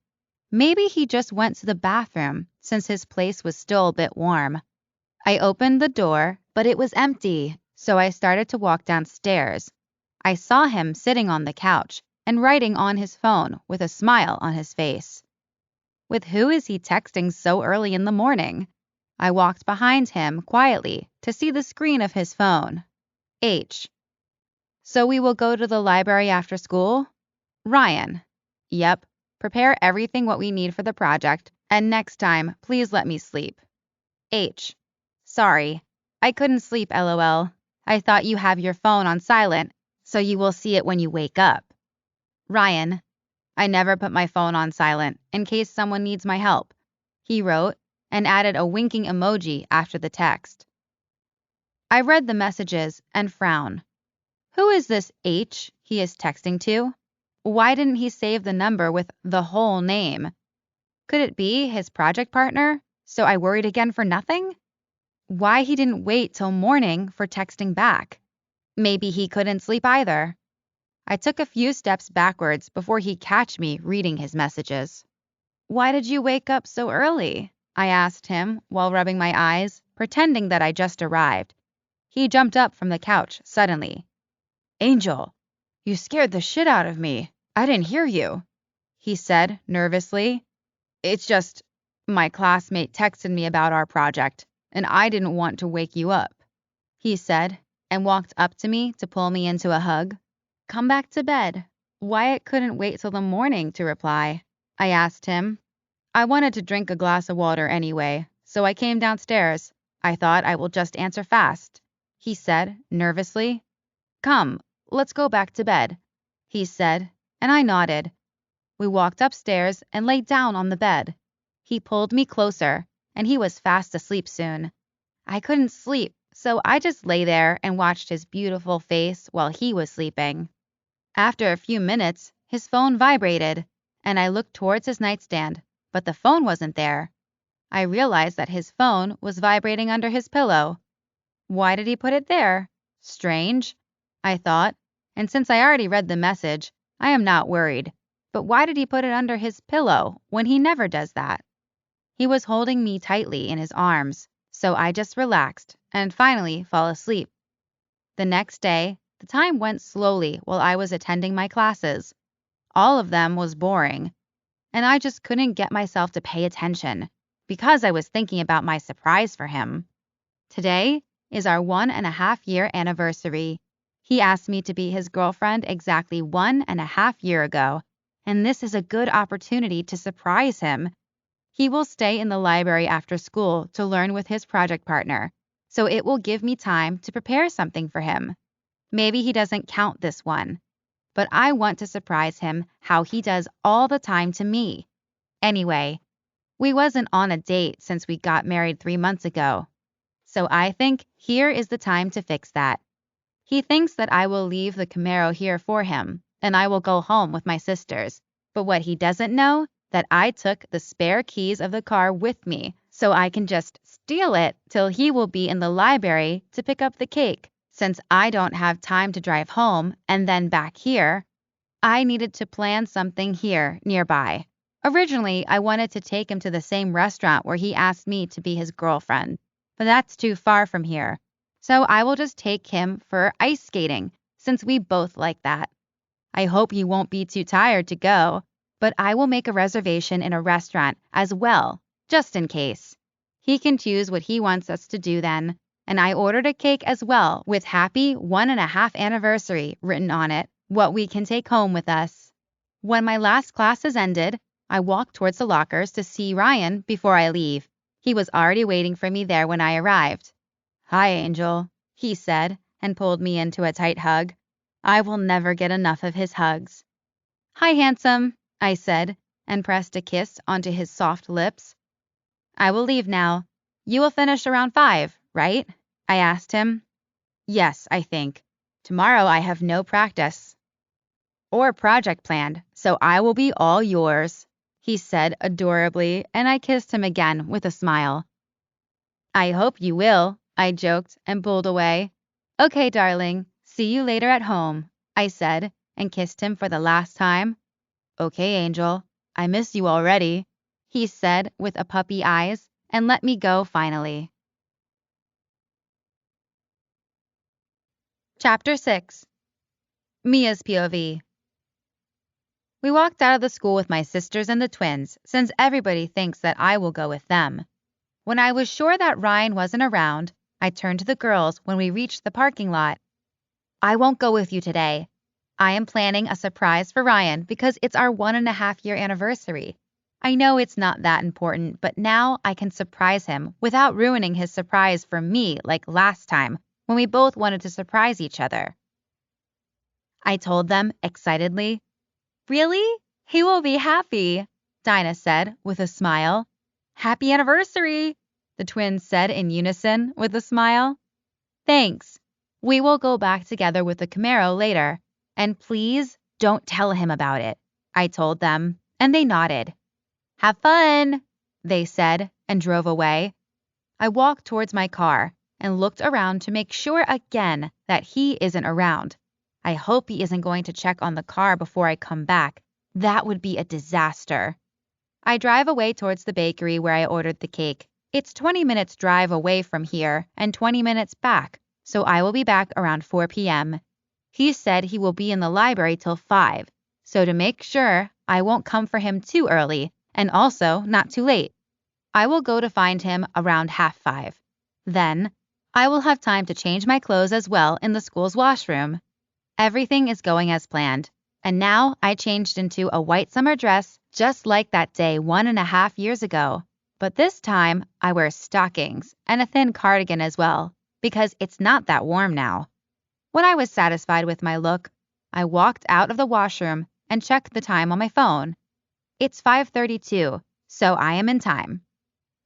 [SPEAKER 1] Maybe he just went to the bathroom since his place was still a bit warm. I opened the door, but it was empty, so I started to walk downstairs. I saw him sitting on the couch and writing on his phone with a smile on his face. With who is he texting so early in the morning? I walked behind him quietly to see the screen of his phone. H. "So we will go to the library after school?" Ryan. "Yep. Prepare everything what we need for the project, and next time, please let me sleep." H. "Sorry. I couldn't sleep, LOL. I thought you have your phone on silent, so you will see it when you wake up." Ryan. "I never put my phone on silent in case someone needs my help," he wrote, and added a winking emoji after the text. I read the messages and frowned. Who is this H he is texting to? Why didn't he save the number with the whole name? Could it be his project partner? So I worried again for nothing? Why he didn't wait till morning for texting back? Maybe he couldn't sleep either. I took a few steps backwards before he catch me reading his messages. "Why did you wake up so early?" I asked him while rubbing my eyes, pretending that I just arrived. He jumped up from the couch suddenly. "Angel, you scared the shit out of me. I didn't hear you," he said nervously. "It's just, my classmate texted me about our project, and I didn't want to wake you up," he said, and walked up to me to pull me into a hug. "Come back to bed." Wyatt couldn't wait till the morning to reply. I asked him. "I wanted to drink a glass of water anyway, so I came downstairs. I thought I will just answer fast," he said nervously. "Come, let's go back to bed," he said, and I nodded. We walked upstairs and lay down on the bed. He pulled me closer, and he was fast asleep soon. I couldn't sleep, so I just lay there and watched his beautiful face while he was sleeping. After a few minutes, his phone vibrated, and I looked towards his nightstand, but the phone wasn't there. I realized that his phone was vibrating under his pillow. Why did he put it there? Strange, I thought, and since I already read the message, I am not worried. But why did he put it under his pillow when he never does that? He was holding me tightly in his arms, so I just relaxed and finally fell asleep. The next day, the time went slowly while I was attending my classes. All of them was boring, and I just couldn't get myself to pay attention because I was thinking about my surprise for him. Today is our 1.5-year anniversary. He asked me to be his girlfriend exactly 1.5 years ago, and this is a good opportunity to surprise him. He will stay in the library after school to learn with his project partner, so it will give me time to prepare something for him. Maybe he doesn't count this one, but I want to surprise him how he does all the time to me. Anyway, we wasn't on a date since we got married 3 months ago, so I think here is the time to fix that. He thinks that I will leave the Camaro here for him, and I will go home with my sisters, but what he doesn't know that I took the spare keys of the car with me, so I can just steal it till he will be in the library to pick up the cake. Since I don't have time to drive home and then back here, I needed to plan something here nearby. Originally, I wanted to take him to the same restaurant where he asked me to be his girlfriend, but that's too far from here. So I will just take him for ice skating, since we both like that. I hope he won't be too tired to go, but I will make a reservation in a restaurant as well, just in case. He can choose what he wants us to do then, and I ordered a cake as well with happy 1.5 anniversary written on it, what we can take home with us. When my last classes ended, I walked towards the lockers to see Ryan before I leave. He was already waiting for me there when I arrived. "Hi, Angel," he said, and pulled me into a tight hug. I will never get enough of his hugs. "Hi, handsome," I said, and pressed a kiss onto his soft lips. "I will leave now. You will finish around 5, right?" I asked him. "Yes, I think. Tomorrow I have no practice or project planned, so I will be all yours," he said adorably, and I kissed him again with a smile. "I hope you will," I joked and pulled away. "Okay, darling, see you later at home," I said, and kissed him for the last time. "Okay, Angel, I miss you already," he said with a puppy eyes, and let me go finally. Chapter 6. Mia's POV. We walked out of the school with my sisters and the twins, since everybody thinks that I will go with them. When I was sure that Ryan wasn't around, I turned to the girls when we reached the parking lot. "I won't go with you today. I am planning a surprise for Ryan because it's our 1.5-year anniversary. I know it's not that important, but now I can surprise him without ruining his surprise for me like last time when we both wanted to surprise each other," I told them excitedly. "Really? He will be happy," Dinah said with a smile. "Happy anniversary," the twins said in unison with a smile. "Thanks. We will go back together with the Camaro later. And please don't tell him about it," I told them, and they nodded. "Have fun," they said, and drove away. I walked towards my car and looked around to make sure again that he isn't around. I hope he isn't going to check on the car before I come back. That would be a disaster. I drive away towards the bakery where I ordered the cake. It's 20 minutes drive away from here and 20 minutes back, so I will be back around 4 p.m. He said he will be in the library till 5, so to make sure I won't come for him too early and also not too late, I will go to find him around 4:30. Then I will have time to change my clothes as well in the school's washroom. Everything is going as planned, and now I changed into a white summer dress just like that day 1.5 years ago. But this time I wear stockings and a thin cardigan as well, because it's not that warm now. When I was satisfied with my look, I walked out of the washroom and checked the time on my phone. It's 5:32, so I am in time.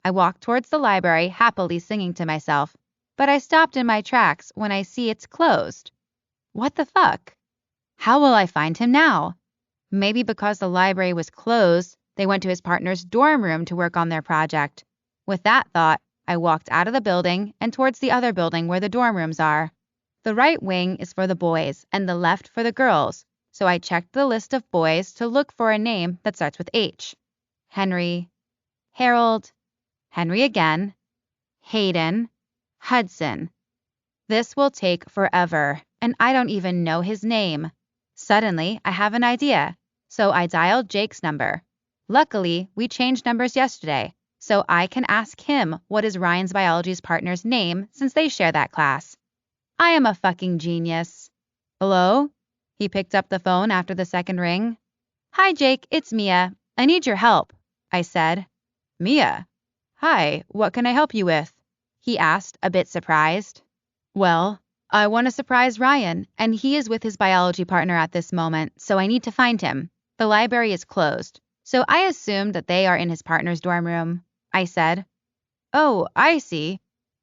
[SPEAKER 1] I walked towards the library happily singing to myself, but I stopped in my tracks when I see it's closed. What the fuck? How will I find him now? Maybe because the library was closed, they went to his partner's dorm room to work on their project. With that thought, I walked out of the building and towards the other building where the dorm rooms are. The right wing is for the boys and the left for the girls, so I checked the list of boys to look for a name that starts with H. Henry, Harold, Henry again, Hayden, Hudson. This will take forever, and I don't even know his name. Suddenly, I have an idea, so I dialed Jake's number. Luckily, we changed numbers yesterday, so I can ask him what is Ryan's biology's partner's name since they share that class. I am a fucking genius. Hello? He picked up the phone after the second ring. Hi, Jake, it's Mia. I need your help, I said. Mia? Hi, what can I help you with? He asked, a bit surprised. Well, I want to surprise Ryan, and he is with his biology partner at this moment, so I need to find him. The library is closed, so I assumed that they are in his partner's dorm room, I said. Oh, I see.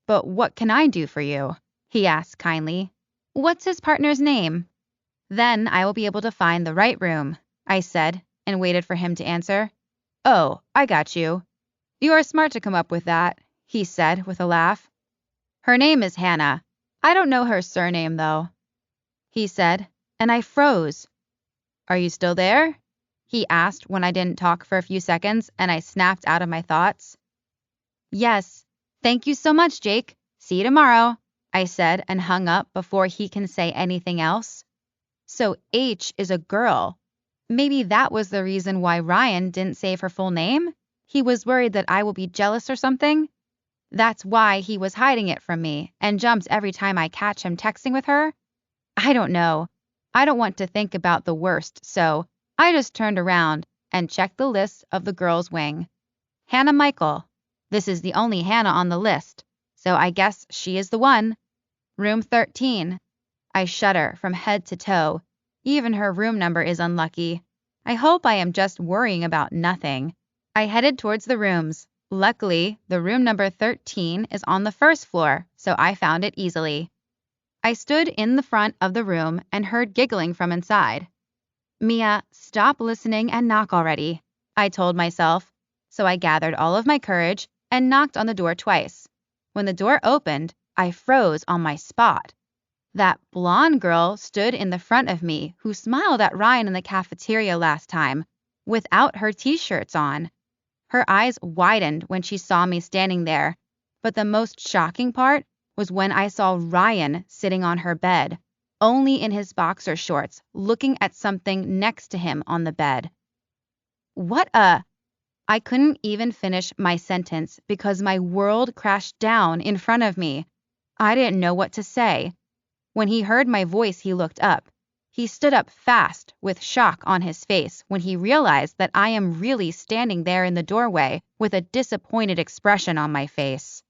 [SPEAKER 1] But what can I do for you? He asked kindly. What's his partner's name? Then I will be able to find the right room, I said, and waited for him to answer. Oh, I got you. You are smart to come up with that, he said with a laugh. Her name is Hannah. I don't know her surname, though, he said, and I froze. Are you still there? He asked when I didn't talk for a few seconds, and I snapped out of my thoughts. Yes. Thank you so much, Jake. See you tomorrow, I said and hung up before he can say anything else. So H is a girl. Maybe that was the reason why Ryan didn't save her full name? He was worried that I will be jealous or something? That's why he was hiding it from me and jumps every time I catch him texting with her? I don't know. I don't want to think about the worst, so I just turned around and checked the list of the girls' wing. Hannah Michael. This is the only Hannah on the list, so I guess she is the one. Room 13. I shudder from head to toe. Even her room number is unlucky. I hope I am just worrying about nothing. I headed towards the rooms. Luckily, the room number 13 is on the first floor, so I found it easily. I stood in the front of the room and heard giggling from inside. Mia, stop listening and knock already, I told myself, so I gathered all of my courage and knocked on the door twice. When the door opened, I froze on my spot. That blonde girl stood in the front of me who smiled at Ryan in the cafeteria last time, without her t-shirts on. Her eyes widened when she saw me standing there, but the most shocking part was when I saw Ryan sitting on her bed, only in his boxer shorts, looking at something next to him on the bed. What a... I couldn't even finish my sentence because my world crashed down in front of me. I didn't know what to say. When he heard my voice, he looked up. He stood up fast, with shock on his face, when he realized that I am really standing there in the doorway with a disappointed expression on my face.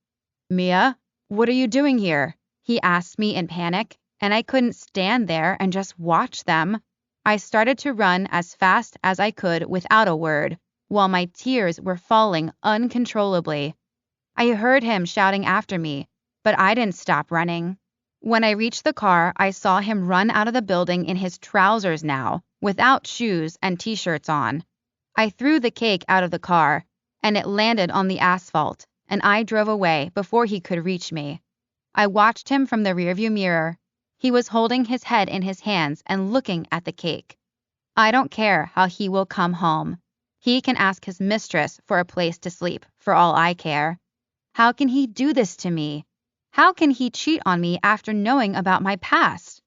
[SPEAKER 1] Mia, what are you doing here? He asked me in panic, and I couldn't stand there and just watch them. I started to run as fast as I could without a word, while my tears were falling uncontrollably. I heard him shouting after me, but I didn't stop running. When I reached the car, I saw him run out of the building in his trousers now, without shoes and t-shirts on. I threw the cake out of the car, and it landed on the asphalt, and I drove away before he could reach me. I watched him from the rearview mirror. He was holding his head in his hands and looking at the cake. I don't care how he will come home. He can ask his mistress for a place to sleep, for all I care. How can he do this to me? How can he cheat on me after knowing about my past?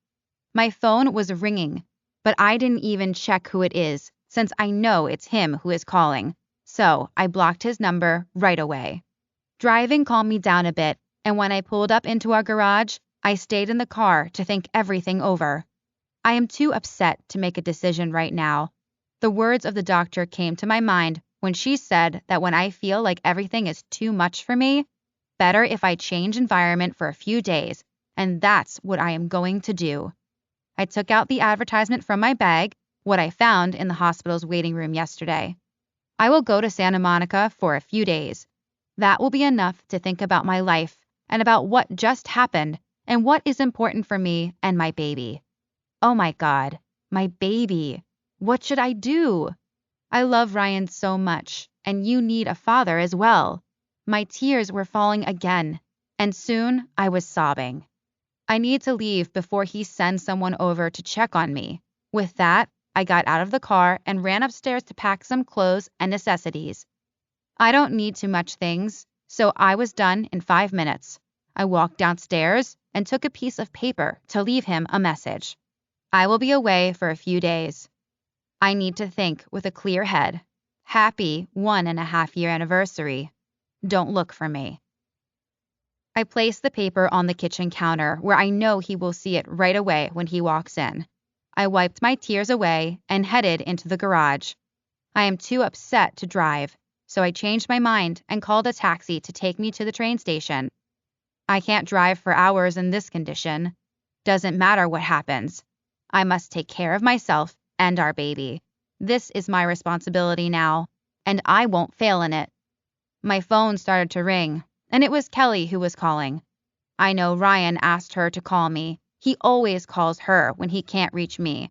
[SPEAKER 1] My phone was ringing, but I didn't even check who it is, since I know it's him who is calling, so I blocked his number right away. Driving calmed me down a bit, and when I pulled up into our garage, I stayed in the car to think everything over. I am too upset to make a decision right now. The words of the doctor came to my mind when she said that when I feel like everything is too much for me, better if I change environment for a few days, and that's what I am going to do. I took out the advertisement from my bag, what I found in the hospital's waiting room yesterday. I will go to Santa Monica for a few days. That will be enough to think about my life and about what just happened and what is important for me and my baby. Oh my God, my baby. What should I do? I love Ryan so much, and you need a father as well. My tears were falling again, and soon I was sobbing. I need to leave before he sends someone over to check on me. With that, I got out of the car and ran upstairs to pack some clothes and necessities. I don't need too much things, so I was done in 5 minutes. I walked downstairs and took a piece of paper to leave him a message. I will be away for a few days. I need to think with a clear head. Happy 1.5-year anniversary. Don't look for me. I place the paper on the kitchen counter where I know he will see it right away when he walks in. I wiped my tears away and headed into the garage. I am too upset to drive, so I changed my mind and called a taxi to take me to the train station. I can't drive for hours in this condition. Doesn't matter what happens. I must take care of myself and our baby. This is my responsibility now, and I won't fail in it. My phone started to ring, and it was Kelly who was calling. I know Ryan asked her to call me. He always calls her when he can't reach me.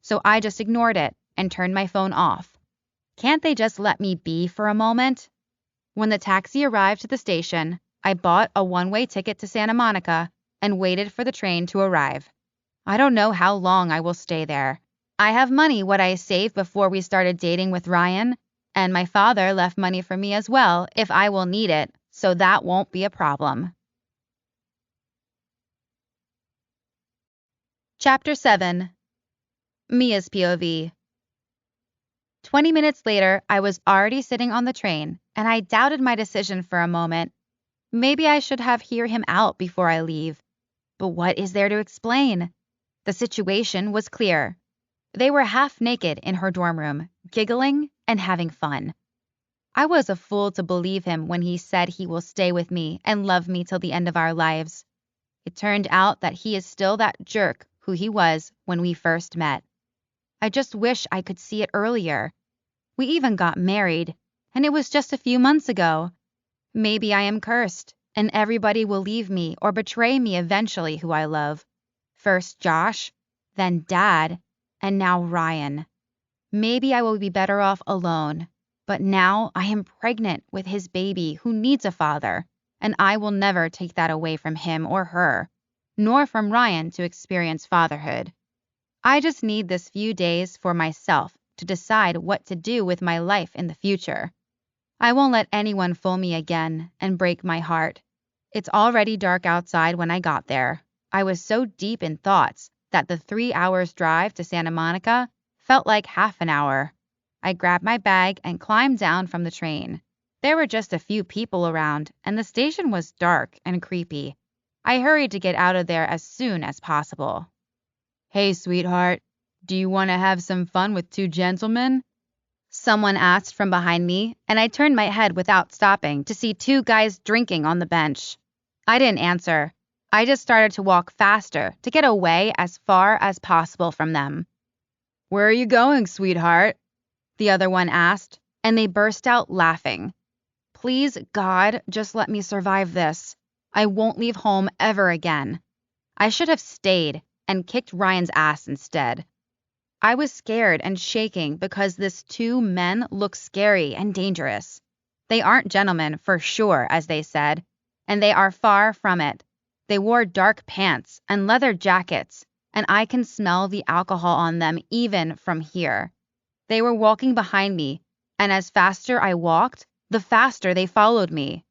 [SPEAKER 1] So I just ignored it and turned my phone off. Can't they just let me be for a moment? When the taxi arrived to the station, I bought a one-way ticket to Santa Monica and waited for the train to arrive. I don't know how long I will stay there. I have money what I saved before we started dating with Ryan, and my father left money for me as well if I will need it, so that won't be a problem. Chapter 7. Mia's POV. 20 minutes later, I was already sitting on the train, and I doubted my decision for a moment. Maybe I should have hear him out before I leave. But what is there to explain? The situation was clear. They were half naked in her dorm room, giggling and having fun. I was a fool to believe him when he said he will stay with me and love me till the end of our lives. It turned out that he is still that jerk who he was when we first met. I just wish I could see it earlier. We even got married, and it was just a few months ago. Maybe I am cursed, and everybody will leave me or betray me eventually who I love. First Josh, then Dad, and now Ryan. Maybe I will be better off alone, but now I am pregnant with his baby who needs a father, and I will never take that away from him or her, nor from Ryan to experience fatherhood. I just need this few days for myself to decide what to do with my life in the future. I won't let anyone fool me again and break my heart. It's already dark outside when I got there. I was so deep in thoughts that the 3 hours drive to Santa Monica felt like half an hour. I grabbed my bag and climbed down from the train. There were just a few people around, and the station was dark and creepy. I hurried to get out of there as soon as possible. "Hey, sweetheart, do you want to have some fun with 2 gentlemen?" Someone asked from behind me, and I turned my head without stopping to see 2 guys drinking on the bench. I didn't answer. I just started to walk faster to get away as far as possible from them. "Where are you going, sweetheart?" the other one asked, and they burst out laughing. Please, God, just let me survive this. I won't leave home ever again. I should have stayed and kicked Ryan's ass instead. I was scared and shaking because these 2 men look scary and dangerous. They aren't gentlemen for sure, as they said, and they are far from it. They wore dark pants and leather jackets, and I can smell the alcohol on them even from here. They were walking behind me, and as faster I walked, the faster they followed me.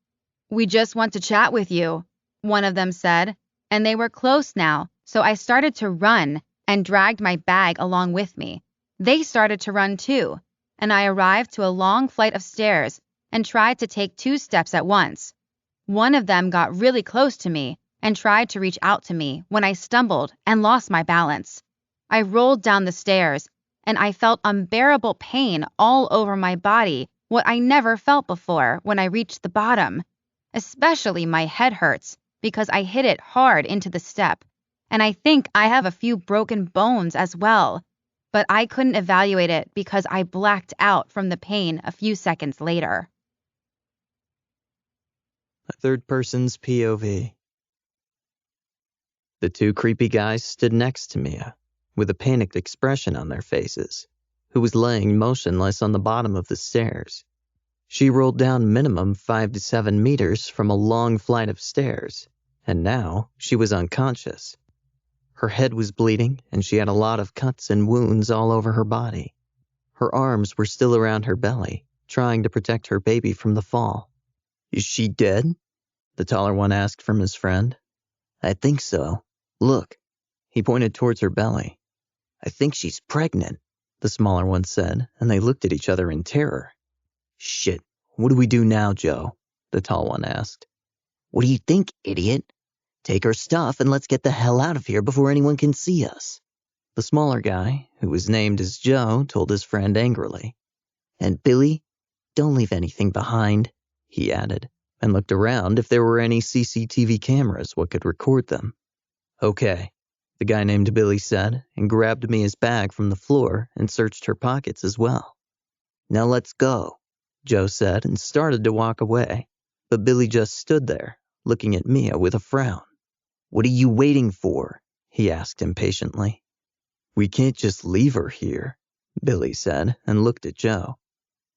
[SPEAKER 1] "We just want to chat with you," one of them said, and they were close now, so I started to run and dragged my bag along with me. They started to run too, and I arrived to a long flight of stairs and tried to take 2 steps at once. One of them got really close to me and tried to reach out to me when I stumbled and lost my balance. I rolled down the stairs, and I felt unbearable pain all over my body, what I never felt before when I reached the bottom. Especially my head hurts because I hit it hard into the step, and I think I have a few broken bones as well, but I couldn't evaluate it because I blacked out from the pain a few seconds later.
[SPEAKER 2] A third person's POV. The 2 creepy guys stood next to Mia, with a panicked expression on their faces. who was laying motionless on the bottom of the stairs. She rolled down minimum 5 to 7 meters from a long flight of stairs, and now she was unconscious. Her head was bleeding, and she had a lot of cuts and wounds all over her body. Her arms were still around her belly, trying to protect her baby from the fall. "Is she dead?" the taller one asked from his friend. "I think so. Look." He pointed towards her belly. "I think she's pregnant," the smaller one said, and they looked at each other in terror. "Shit, what do we do now, Joe?" the tall one asked. "What do you think, idiot? Take our stuff and let's get the hell out of here before anyone can see us." The smaller guy, who was named as Joe, told his friend angrily. "And Billy, don't leave anything behind," he added, and looked around if there were any CCTV cameras what could record them. "Okay," the guy named Billy said, and grabbed Mia's bag from the floor and searched her pockets as well. "Now let's go," Joe said and started to walk away, but Billy just stood there, looking at Mia with a frown. "What are you waiting for?" he asked impatiently. "We can't just leave her here," Billy said and looked at Joe.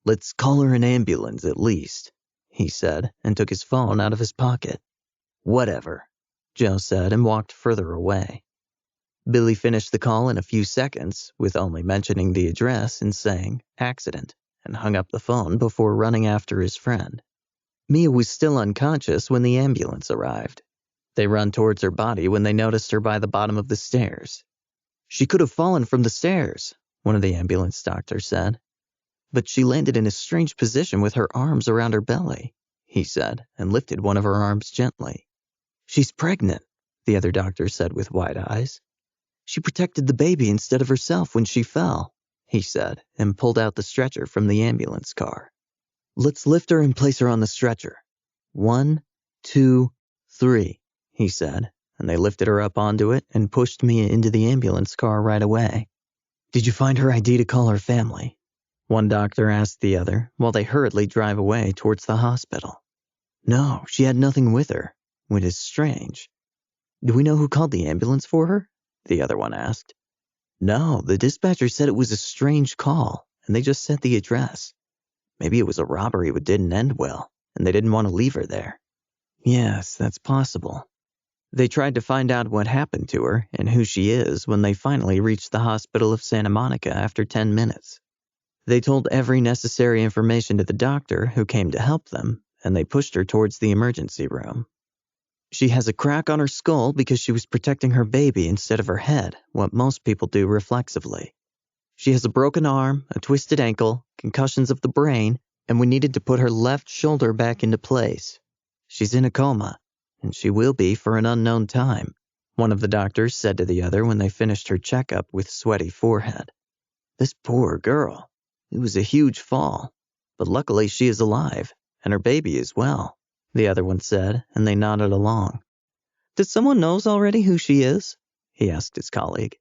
[SPEAKER 2] "Let's call her an ambulance at least," he said and took his phone out of his pocket. "Whatever," Joe said and walked further away. Billy finished the call in a few seconds, with only mentioning the address and saying, "accident," and hung up the phone before running after his friend. Mia was still unconscious when the ambulance arrived. They ran towards her body when they noticed her by the bottom of the stairs. "She could have fallen from the stairs," one of the ambulance doctors said. "But she landed in a strange position with her arms around her belly," he said, and lifted one of her arms gently. "She's pregnant," the other doctor said with wide eyes. "She protected the baby instead of herself when she fell," he said, and pulled out the stretcher from the ambulance car. "Let's lift her and place her on the stretcher. 1, 2, 3, he said, and they lifted her up onto it and pushed Mia into the ambulance car right away. "Did you find her ID to call her family?" one doctor asked the other while they hurriedly drive away towards the hospital. "No, she had nothing with her, which is strange." "Do we know who called the ambulance for her?" the other one asked. "No, the dispatcher said it was a strange call, and they just sent the address. Maybe it was a robbery which didn't end well, and they didn't want to leave her there." "Yes, that's possible." They tried to find out what happened to her and who she is when they finally reached the hospital of Santa Monica after 10 minutes. They told every necessary information to the doctor who came to help them, and they pushed her towards the emergency room. "She has a crack on her skull because she was protecting her baby instead of her head, what most people do reflexively. She has a broken arm, a twisted ankle, concussions of the brain, and we needed to put her left shoulder back into place. She's in a coma, and she will be for an unknown time," one of the doctors said to the other when they finished her checkup with sweaty forehead. "This poor girl. It was a huge fall, but luckily she is alive, and her baby as well," the other one said, and they nodded along. "Does someone knows already who she is?" he asked his colleague.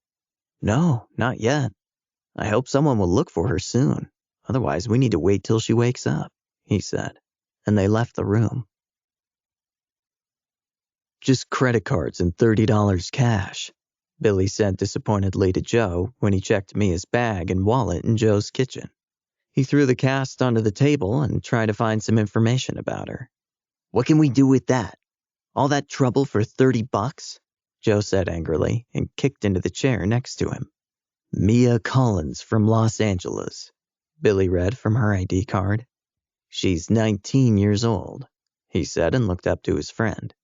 [SPEAKER 2] "No, not yet. I hope someone will look for her soon. Otherwise, we need to wait till she wakes up," he said, and they left the room. "Just credit cards and $30 cash," Billy said disappointedly to Joe when he checked Mia's bag and wallet in Joe's kitchen. He threw the cast onto the table and tried to find some information about her. "What can we do with that? All that trouble for $30? Joe said angrily and kicked into the chair next to him. "Mia Collins from Los Angeles," Billy read from her ID card. "She's 19 years old," he said and looked up to his friend.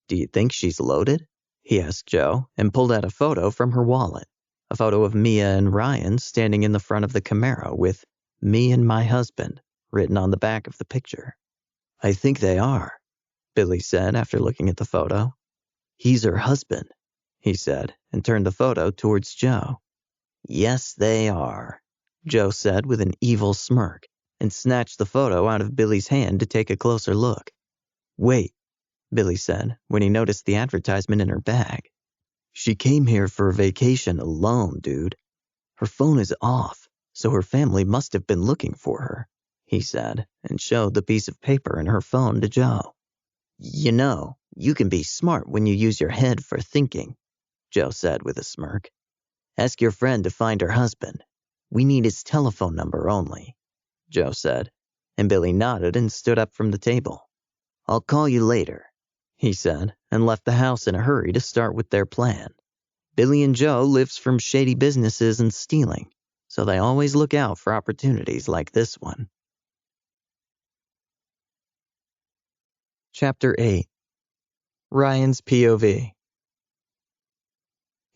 [SPEAKER 2] "Do you think she's loaded?" he asked Joe and pulled out a photo from her wallet. A photo of Mia and Ryan standing in the front of the Camaro with "Me and my husband" written on the back of the picture. "I think they are," Billy said after looking at the photo. "He's her husband," he said and turned the photo towards Joe. "Yes, they are," Joe said with an evil smirk and snatched the photo out of Billy's hand to take a closer look. "Wait," Billy said when he noticed the advertisement in her bag. "She came here for a vacation alone, dude. Her phone is off, so her family must have been looking for her," he said and showed the piece of paper in her phone to Joe. "You know, you can be smart when you use your head for thinking," Joe said with a smirk. "Ask your friend to find her husband. We need his telephone number only, Joe said, and Billy nodded and stood up from the table. I'll call you later, he said, and left the house in a hurry to start with their plan. Billy and Joe lives from shady businesses and stealing, so they always look out for opportunities like this one. Chapter 8. Ryan's POV.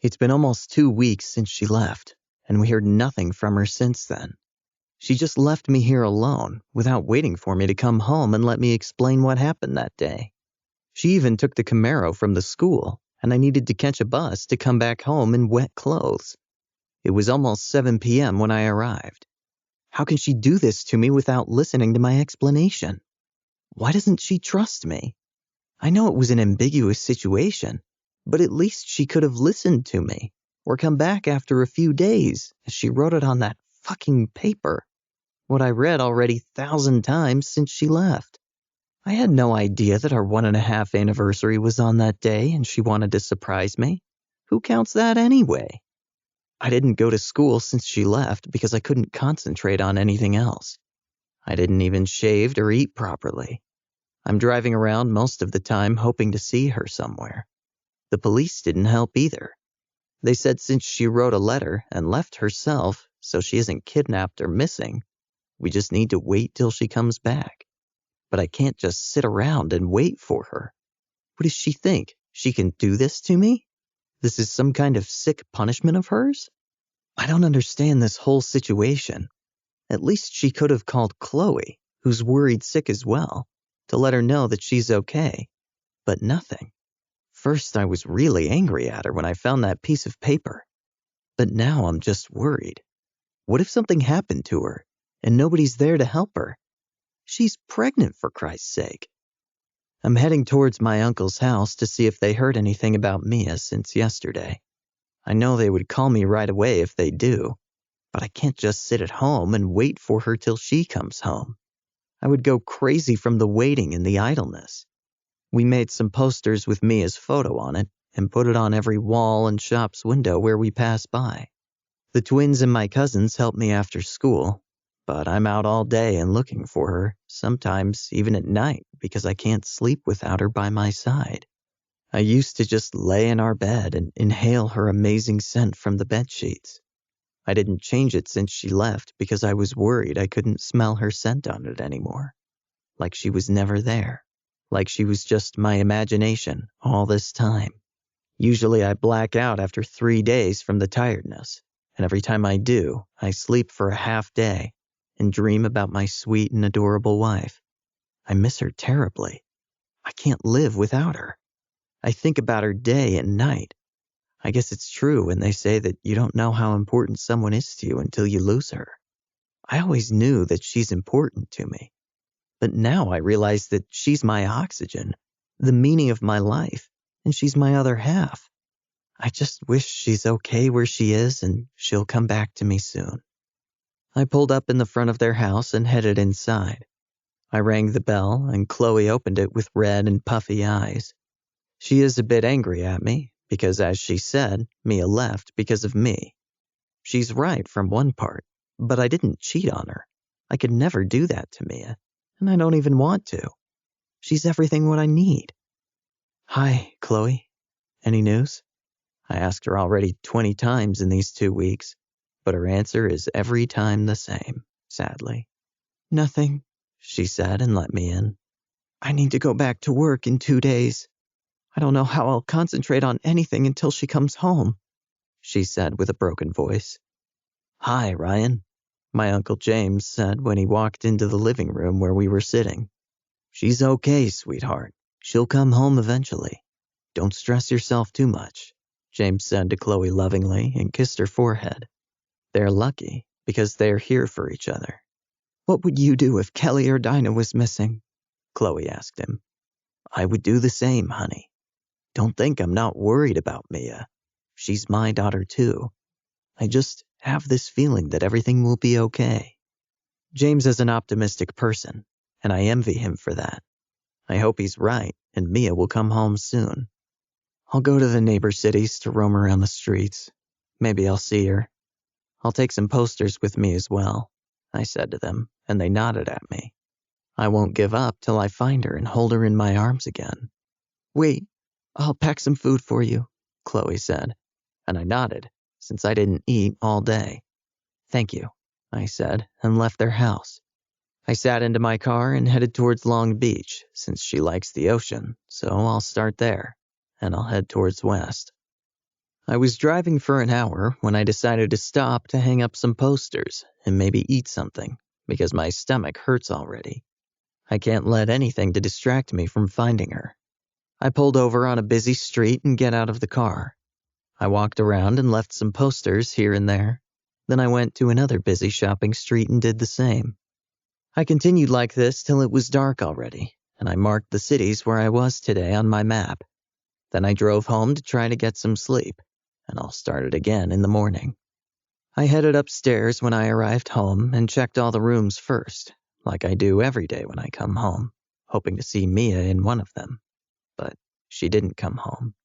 [SPEAKER 2] It's been almost 2 weeks since she left, and we heard nothing from her since then. She just left me here alone, without waiting for me to come home and let me explain what happened that day. She even took the Camaro from the school, and I needed to catch a bus to come back home in wet clothes. It was almost 7 p.m. when I arrived. How can she do this to me without listening to my explanation? Why doesn't she trust me? I know it was an ambiguous situation, but at least she could have listened to me, or come back after a few days, as she wrote it on that fucking paper. What I read already 1,000 times since she left. I had no idea that our 1.5 anniversary was on that day and she wanted to surprise me. Who counts that anyway? I didn't go to school since she left because I couldn't concentrate on anything else. I didn't even shave or eat properly. I'm driving around most of the time hoping to see her somewhere. The police didn't help either. They said since she wrote a letter and left herself so she isn't kidnapped or missing, we just need to wait till she comes back. But I can't just sit around and wait for her. What does she think? She can do this to me? This is some kind of sick punishment of hers? I don't understand this whole situation. At least she could have called Chloe, who's worried sick as well, to let her know that she's okay. But nothing. First, I was really angry at her when I found that piece of paper. But now I'm just worried. What if something happened to her, and nobody's there to help her? She's pregnant, for Christ's sake. I'm heading towards my uncle's house to see if they heard anything about Mia since yesterday. I know they would call me right away if they do, but I can't just sit at home and wait for her till she comes home. I would go crazy from the waiting and the idleness. We made some posters with Mia's photo on it and put it on every wall and shop's window where we pass by. The twins and my cousins help me after school, but I'm out all day and looking for her, sometimes even at night because I can't sleep without her by my side. I used to just lay in our bed and inhale her amazing scent from the bedsheets. I didn't change it since she left because I was worried I couldn't smell her scent on it anymore. Like she was never there. Like she was just my imagination all this time. Usually I black out after 3 days from the tiredness, and every time I do, I sleep for a half day and dream about my sweet and adorable wife. I miss her terribly. I can't live without her. I think about her day and night. I guess it's true when they say that you don't know how important someone is to you until you lose her. I always knew that she's important to me. But now I realize that she's my oxygen, the meaning of my life, and she's my other half. I just wish she's okay where she is and she'll come back to me soon. I pulled up in the front of their house and headed inside. I rang the bell and Chloe opened it with red and puffy eyes. She is a bit angry at me because, as she said, Mia left because of me. She's right from one part, but I didn't cheat on her. I could never do that to Mia, and I don't even want to. She's everything what I need. Hi, Chloe. Any news? I asked her already 20 times in these 2 weeks, but her answer is every time the same, sadly. Nothing, she said and let me in. I need to go back to work in 2 days. I don't know how I'll concentrate on anything until she comes home, she said with a broken voice. Hi, Ryan, my Uncle James said when he walked into the living room where we were sitting. She's okay, sweetheart. She'll come home eventually. Don't stress yourself too much, James said to Chloe lovingly and kissed her forehead. They're lucky because they're here for each other. What would you do if Kelly or Dinah was missing? Chloe asked him. I would do the same, honey. Don't think I'm not worried about Mia. She's my daughter too. I just have this feeling that everything will be okay. James is an optimistic person, and I envy him for that. I hope he's right, and Mia will come home soon. I'll go to the neighbor cities to roam around the streets. Maybe I'll see her. I'll take some posters with me as well, I said to them, and they nodded at me. I won't give up till I find her and hold her in my arms again. Wait, I'll pack some food for you, Chloe said, and I nodded, since I didn't eat all day. Thank you, I said, and left their house. I sat into my car and headed towards Long Beach, since she likes the ocean, so I'll start there, and I'll head towards west. I was driving for an hour when I decided to stop to hang up some posters and maybe eat something, because my stomach hurts already. I can't let anything to distract me from finding her. I pulled over on a busy street and get out of the car. I walked around and left some posters here and there. Then I went to another busy shopping street and did the same. I continued like this till it was dark already, and I marked the cities where I was today on my map. Then I drove home to try to get some sleep, and I'll start it again in the morning. I headed upstairs when I arrived home and checked all the rooms first, like I do every day when I come home, hoping to see Mia in one of them. But she didn't come home.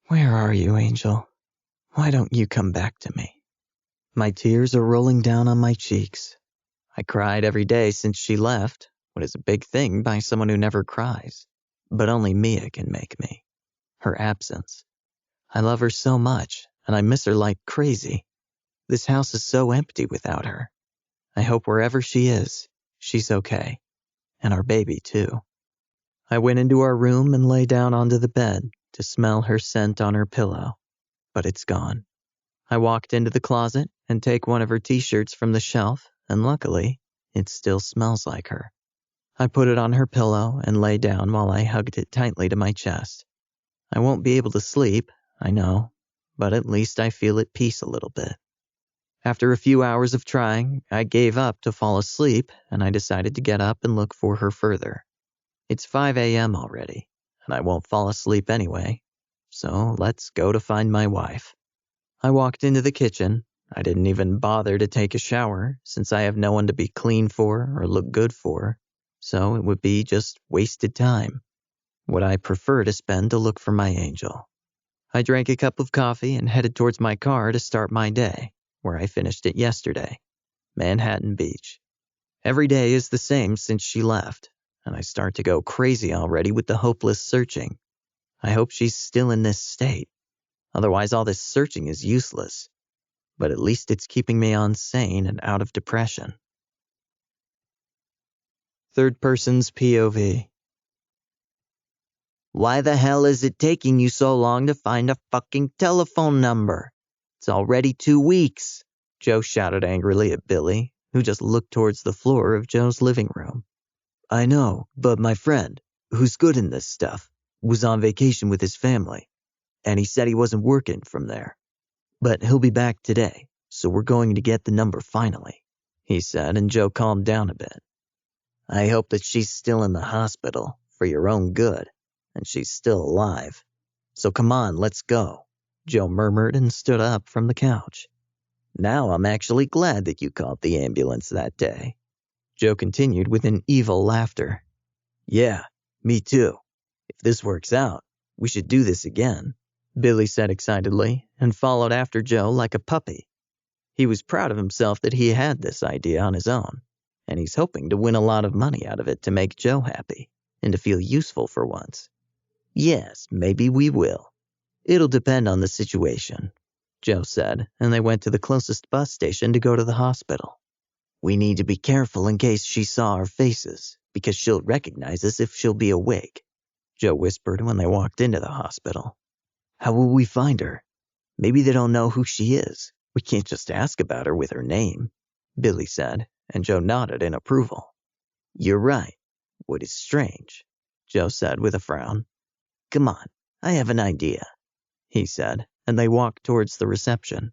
[SPEAKER 2] Where are you, Angel? Why don't you come back to me? My tears are rolling down on my cheeks. I cried every day since she left, what is a big thing by someone who never cries. But only Mia can make me. Her absence. I love her so much, and I miss her like crazy. This house is so empty without her. I hope wherever she is, she's okay. And our baby, too. I went into our room and lay down onto the bed to smell her scent on her pillow. But it's gone. I walked into the closet and take one of her t-shirts from the shelf, and luckily, it still smells like her. I put it on her pillow and lay down while I hugged it tightly to my chest. I won't be able to sleep, I know, but at least I feel at peace a little bit. After a few hours of trying, I gave up to fall asleep, and I decided to get up and look for her further. It's 5 a.m. already, and I won't fall asleep anyway, so let's go to find my wife. I walked into the kitchen. I didn't even bother to take a shower, since I have no one to be clean for or look good for, so it would be just wasted time. Would I prefer to spend to look for my angel? I drank a cup of coffee and headed towards my car to start my day, where I finished it yesterday, Manhattan Beach. Every day is the same since she left, and I start to go crazy already with the hopeless searching. I hope she's still in this state. Otherwise, all this searching is useless. But at least it's keeping me on sane and out of depression. Third person's POV. Why the hell is it taking you so long to find a fucking telephone number? It's already 2 weeks, Joe shouted angrily at Billy, who just looked towards the floor of Joe's living room. I know, but my friend, who's good in this stuff, was on vacation with his family, and he said he wasn't working from there. But he'll be back today, so we're going to get the number finally, he said, and Joe calmed down a bit. I hope that she's still in the hospital, for your own good, and she's still alive. So come on, let's go, Joe murmured and stood up from the couch. Now I'm actually glad that you called the ambulance that day, Joe continued with an evil laughter. Yeah, me too. If this works out, we should do this again, Billy said excitedly, and followed after Joe like a puppy. He was proud of himself that he had this idea on his own, and he's hoping to win a lot of money out of it to make Joe happy, and to feel useful for once. Yes, maybe we will. It'll depend on the situation, Joe said, and they went to the closest bus station to go to the hospital. We need to be careful in case she saw our faces, because she'll recognize us if she'll be awake, Joe whispered when they walked into the hospital. How will we find her? Maybe they don't know who she is. We can't just ask about her with her name, Billy said, and Joe nodded in approval. You're right. What is strange, Joe said with a frown. Come on, I have an idea, he said, and they walked towards the reception.